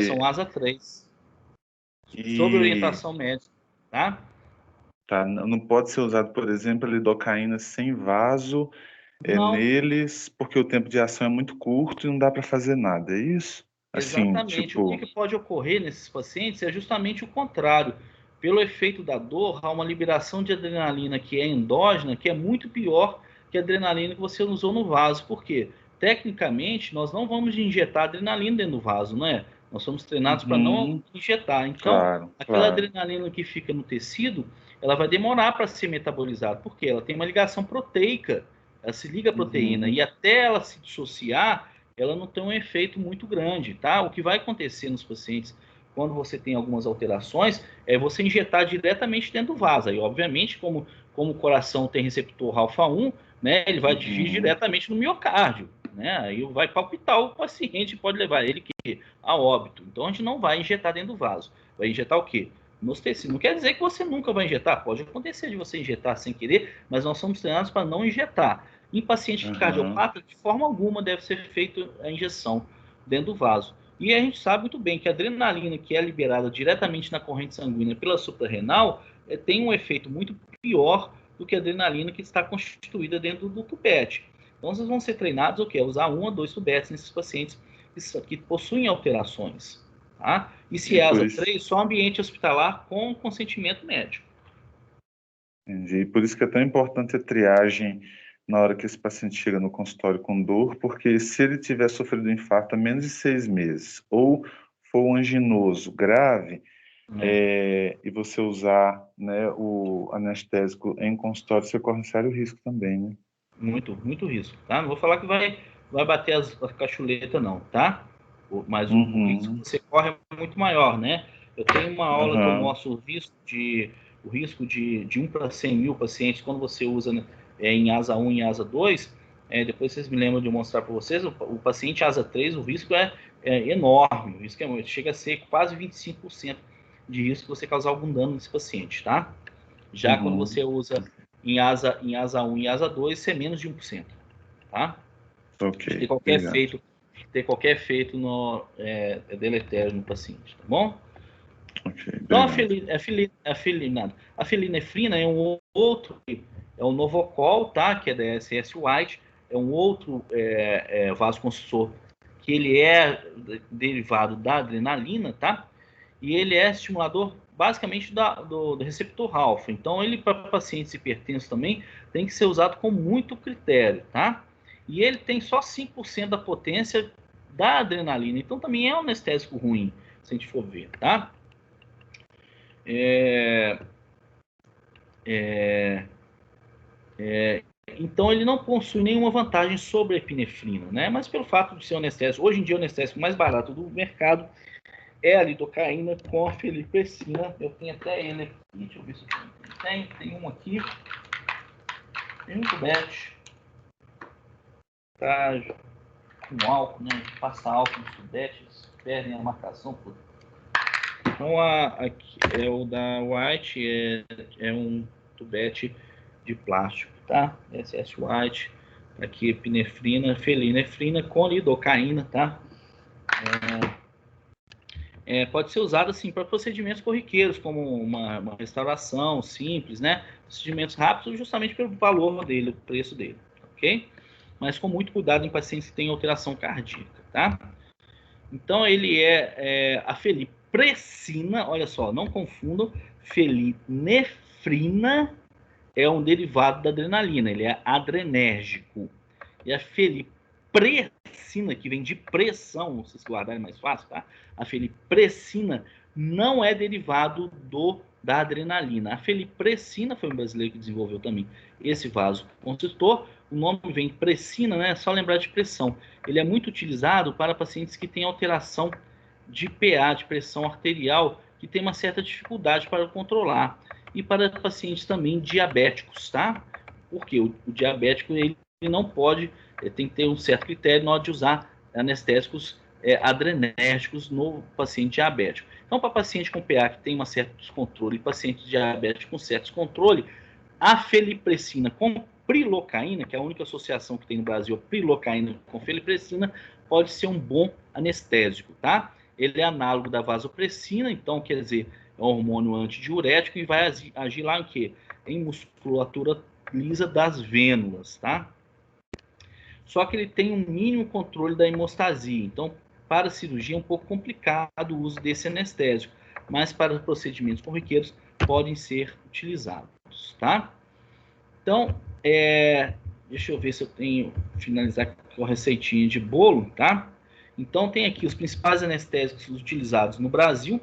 São asa 3. Sob orientação médica, tá? Tá, não pode ser usado, por exemplo, a lidocaína sem vaso neles, porque o tempo de ação é muito curto e não dá para fazer nada, é isso? Assim, Exatamente. tipo... O que pode ocorrer nesses pacientes é justamente o contrário. Pelo efeito da dor, há uma liberação de adrenalina que é endógena, que é muito pior que a adrenalina que você usou no vaso. Por quê? Tecnicamente, nós não vamos injetar adrenalina dentro do vaso, não é? Nós somos treinados para não injetar. Então, aquela adrenalina que fica no tecido, ela vai demorar para ser metabolizada. Por quê? Ela tem uma ligação proteica. Ela se liga à proteína. E até ela se dissociar, ela não tem um efeito muito grande, tá? O que vai acontecer nos pacientes quando você tem algumas alterações, é você injetar diretamente dentro do vaso. Aí, obviamente, como o coração tem receptor alfa-1, né, ele vai dirigir diretamente no miocárdio, né? Aí vai palpitar o paciente, pode levar ele a óbito. Então, a gente não vai injetar dentro do vaso. Vai injetar o quê? Nos tecidos. Não quer dizer que você nunca vai injetar. Pode acontecer de você injetar sem querer, mas nós somos treinados para não injetar. Em paciente cardiopata, de forma alguma deve ser feita a injeção dentro do vaso. E a gente sabe muito bem que a adrenalina que é liberada diretamente na corrente sanguínea pela suprarrenal tem um efeito muito pior do que a adrenalina que está constituída dentro do tubete. Então, vocês vão ser treinados o quê? A usar 1 ou 2 tubetes nesses pacientes que possuem alterações. Tá? E se é asa 3, só ambiente hospitalar com consentimento médico. Entendi. E por isso que é tão importante a triagem na hora que esse paciente chega no consultório com dor, porque se ele tiver sofrido um infarto há menos de 6 meses, ou for um anginoso grave, e você usar, né, o anestésico em consultório, você corre um sério risco também, né? Muito, muito risco, tá? Não vou falar que vai bater as cachuletas, não, tá? Mas o risco que você corre é muito maior, né? Eu tenho uma aula que eu mostro o risco de 1 para 100 mil pacientes quando você usa, né, em asa 1 e asa 2. Depois vocês me lembram de mostrar para vocês, o paciente asa 3, o risco é enorme, o risco chega a ser quase 25% de risco de você causar algum dano nesse paciente, tá? Já quando você usa em asa 1 e asa 2, isso é menos de 1%, tá? Ok. Ter qualquer efeito deletério no paciente, tá bom? Okay, então, a felinefrina é um outro, é o Novocol, tá? Que é da SS White, é um outro vasoconstrictor que ele é derivado da adrenalina, tá? E ele é estimulador basicamente do receptor alfa. Então, ele para pacientes hipertensos também tem que ser usado com muito critério, tá? E ele tem só 5% da potência da adrenalina. Então, também é um anestésico ruim, se a gente for ver, tá? Então, ele não possui nenhuma vantagem sobre a epinefrina, né? Mas pelo fato de ser um anestésico, hoje em dia o anestésico mais barato do mercado é a lidocaína com a felipecina. Eu tenho até ele aqui, deixa eu ver se eu tem um aqui. Tem um tubete. Tá com álcool, né? Passa álcool nos tubetes, perdem a marcação. Então, aqui é o da White, é um tubete de plástico, tá? SS White. Aqui, epinefrina, felinefrina com lidocaína, tá? Pode ser usado assim para procedimentos corriqueiros, como uma restauração simples, né? Procedimentos rápidos, justamente pelo valor dele, o preço dele, ok? Mas com muito cuidado em pacientes que têm alteração cardíaca, tá? Então, ele a feliprecina, olha só, não confundam, felinefrina é um derivado da adrenalina, ele é adrenérgico. E a feliprecina, que vem de pressão, vocês guardarem mais fácil, tá? A feliprecina não é derivado da adrenalina. A feliprecina foi um brasileiro que desenvolveu também esse vasoconstritor. O nome vem precina, né? É só lembrar de pressão. Ele é muito utilizado para pacientes que têm alteração de PA, de pressão arterial, que tem uma certa dificuldade para controlar. E para pacientes também diabéticos, tá? Porque o diabético, ele não pode, tem que ter um certo critério na hora de usar anestésicos adrenérgicos no paciente diabético. Então, para paciente com PA que tem um certo descontrole e paciente diabético com certo descontrole, a feliprecina com prilocaína, que é a única associação que tem no Brasil, prilocaína com feliprecina, pode ser um bom anestésico, tá? Ele é análogo da vasopressina, então, quer dizer, é um hormônio antidiurético e vai agir lá em quê? Em musculatura lisa das vênulas, tá? Só que ele tem um mínimo controle da hemostasia, então, para a cirurgia é um pouco complicado o uso desse anestésico, mas para procedimentos corriqueiros podem ser utilizados, tá? Então, deixa eu ver se eu tenho finalizar com a receitinha de bolo, tá? Então, tem aqui os principais anestésicos utilizados no Brasil,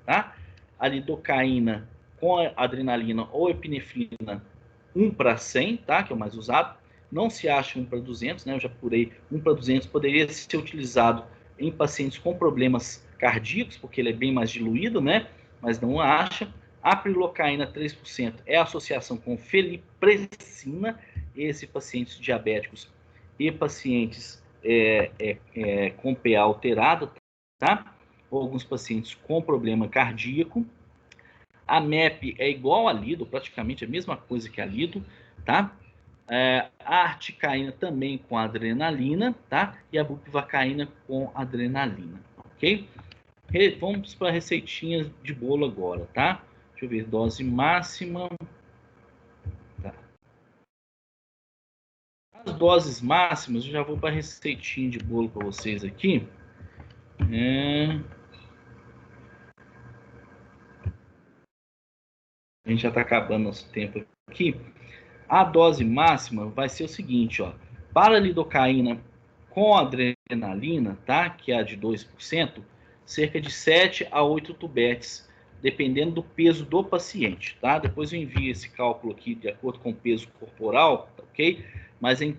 tá? A lidocaína com a adrenalina ou epinefrina 1 para 100, tá? Que é o mais usado. Não se acha 1 para 200, né? Eu já procurei 1 para 200, poderia ser utilizado em pacientes com problemas cardíacos, porque ele é bem mais diluído, né? Mas não acha. A prilocaína 3% é a associação com felipressina, esse pacientes diabéticos e pacientes com PA alterado, tá? Ou alguns pacientes com problema cardíaco. A MEP é igual a lido, praticamente a mesma coisa que a lido, tá? A articaína também com adrenalina, tá? E a bupivacaína com adrenalina, ok? Vamos para receitinhas de bolo agora, tá? Deixa eu ver, dose máxima. Tá. As doses máximas, eu já vou para a receitinha de bolo para vocês aqui. A gente já está acabando nosso tempo aqui. A dose máxima vai ser o seguinte, ó. Para lidocaína com adrenalina, tá? Que é a de 2%, cerca de 7 a 8 tubetes, dependendo do peso do paciente, tá? Depois eu envio esse cálculo aqui de acordo com o peso corporal, ok? Mas em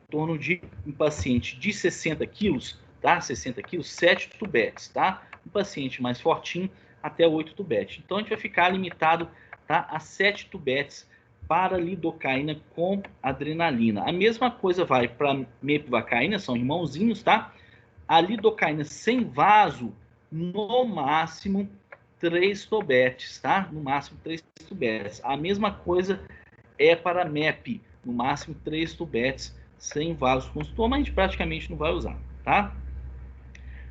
torno de um paciente de 60 quilos, tá? 60 quilos, 7 tubetes, tá? Um paciente mais fortinho, até 8 tubetes. Então a gente vai ficar limitado, tá? A 7 tubetes para lidocaína com adrenalina. A mesma coisa vai para mepivacaína, são irmãozinhos, tá? A lidocaína sem vaso, no máximo 3 tubetes, tá? No máximo 3 tubetes. A mesma coisa é para a MEP, no máximo 3 tubetes sem vaso constritor, mas a gente praticamente não vai usar, tá?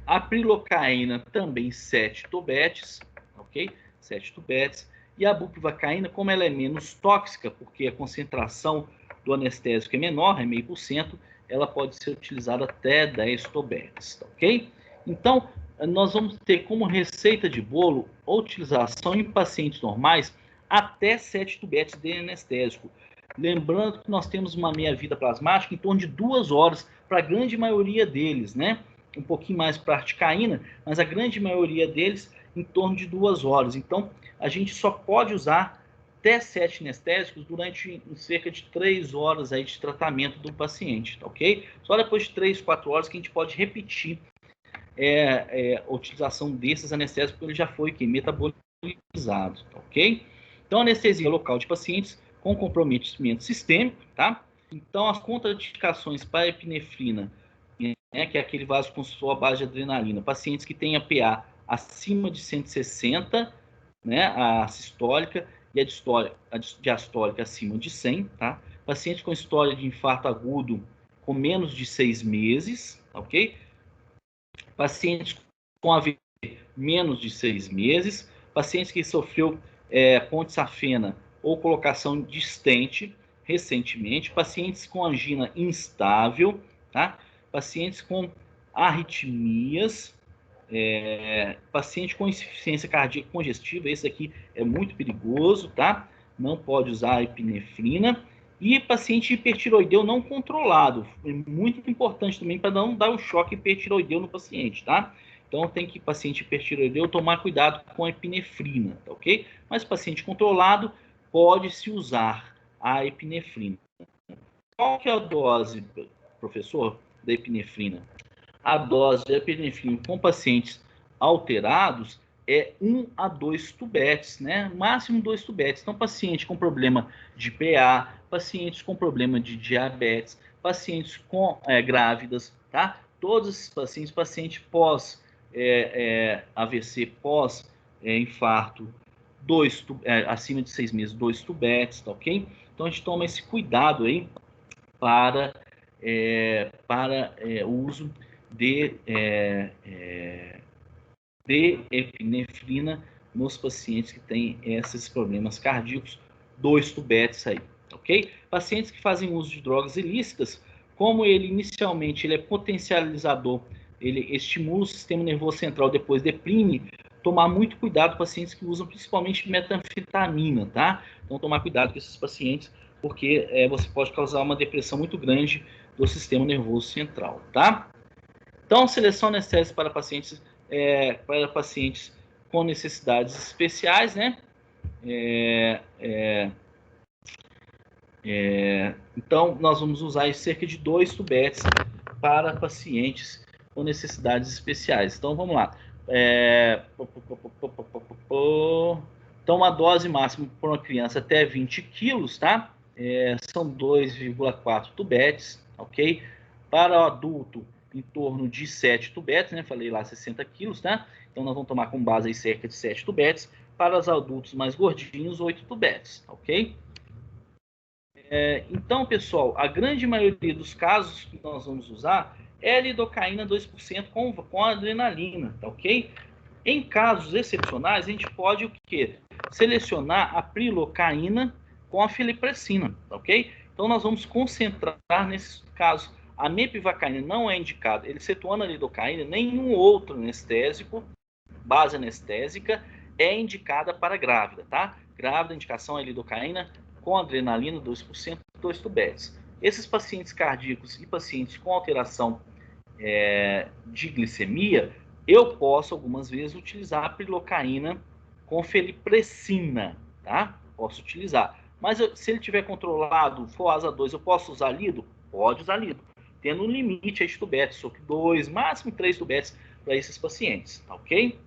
A prilocaína também 7 tubetes, ok? 7 tubetes. E a bupivacaína, como ela é menos tóxica, porque a concentração do anestésico é menor, é 0,5%, ela pode ser utilizada até 10 tubetes, ok? Então, nós vamos ter como receita de bolo a utilização em pacientes normais até 7 tubetes de anestésico. Lembrando que nós temos uma meia-vida plasmática em torno de 2 horas para a grande maioria deles, né? Um pouquinho mais para a articaína, mas a grande maioria deles em torno de 2 horas. Então, a gente só pode usar até 7 anestésicos durante cerca de 3 horas aí de tratamento do paciente, tá ok? Só depois de 3, 4 horas que a gente pode repetir a utilização desses anestésicos, porque ele já foi metabolizado, tá ok? Então, anestesia local de pacientes com comprometimento sistêmico, tá? Então, as contraindicações para a epinefrina, né, que é aquele vasoconstritor à base de adrenalina, pacientes que têm a PA acima de 160, né, a sistólica, e a diastólica acima de 100, tá? Pacientes com história de infarto agudo com menos de 6 meses, ok? Pacientes com AVC menos de 6 meses, pacientes que sofreu ponte safena ou colocação de stent recentemente, pacientes com angina instável, tá? Pacientes com arritmias, paciente com insuficiência cardíaca congestiva, esse aqui é muito perigoso, tá? Não pode usar a epinefrina. E paciente hipertiroideu não controlado, é muito importante também para não dar o choque hipertiroideu no paciente, tá? Então tem que paciente hipertiroideu tomar cuidado com a epinefrina, tá ok? Mas paciente controlado pode-se usar a epinefrina. Qual que é a dose, professor, da epinefrina? A dose de epinefrina com pacientes alterados é 1 a 2 tubetes, né? Máximo 2 tubetes. Então, paciente com problema de PA, pacientes com problema de diabetes, pacientes com grávidas, tá? Todos esses pacientes, paciente pós AVC, pós infarto, acima de 6 meses, 2 tubetes, tá ok? Então, a gente toma esse cuidado aí para o uso de epinefrina nos pacientes que têm esses problemas cardíacos, 2 tubetes aí, ok? Pacientes que fazem uso de drogas ilícitas, como ele inicialmente ele é potencializador, ele estimula o sistema nervoso central, depois deprime, tomar muito cuidado com pacientes que usam principalmente metanfetamina, tá? Então, tomar cuidado com esses pacientes, porque você pode causar uma depressão muito grande do sistema nervoso central, tá? Então, seleção anestésica para pacientes com necessidades especiais, né? Então, nós vamos usar cerca de 2 tubetes para pacientes com necessidades especiais. Então, vamos lá. Então, uma dose máxima para uma criança até 20 quilos, tá? São 2,4 tubetes, ok? Para o adulto, em torno de 7 tubetes, né? Falei lá 60 quilos, tá? Então, nós vamos tomar como base aí cerca de 7 tubetes. Para os adultos mais gordinhos, 8 tubetes, ok? Então, pessoal, a grande maioria dos casos que nós vamos usar é a lidocaína 2% com adrenalina, tá ok? Em casos excepcionais, a gente pode o quê? Selecionar a prilocaína com a felipressina, tá ok? Então, nós vamos concentrar nesses casos. A mepivacaína não é indicada, excetuando a lidocaína, nenhum outro anestésico, base anestésica, é indicada para grávida, tá? Grávida, indicação é lidocaína com adrenalina 2%, 2 tubetes. Esses pacientes cardíacos e pacientes com alteração de glicemia, eu posso algumas vezes utilizar a prilocaína com felipressina, tá? Posso utilizar. Mas se ele tiver controlado, for asa 2, eu posso usar lido? Pode usar lido. Tendo um limite aí de tubetes, só que 2, máximo 3 tubetes para esses pacientes, tá ok?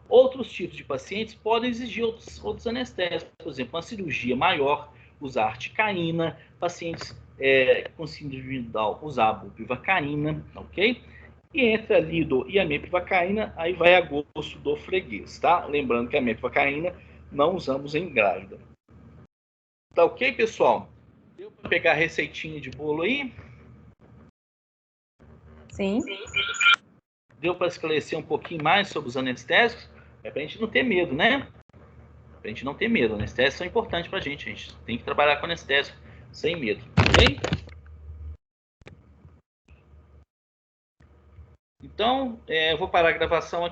Outros tipos de pacientes podem exigir outros anestésicos, por exemplo, uma cirurgia maior, usar articaína, pacientes com síndrome de Down, usar a bupivacaína, ok? E entre a lido e a mepivacaína, aí vai a gosto do freguês, tá? Lembrando que a mepivacaína não usamos em grávida. Tá ok, pessoal? Deu para pegar a receitinha de bolo aí? Sim. Deu para esclarecer um pouquinho mais sobre os anestésicos? É para a gente não ter medo, né? Pra gente não ter medo. Anestésicos são importantes pra gente. A gente tem que trabalhar com anestésico sem medo, ok? Então, eu vou parar a gravação aqui.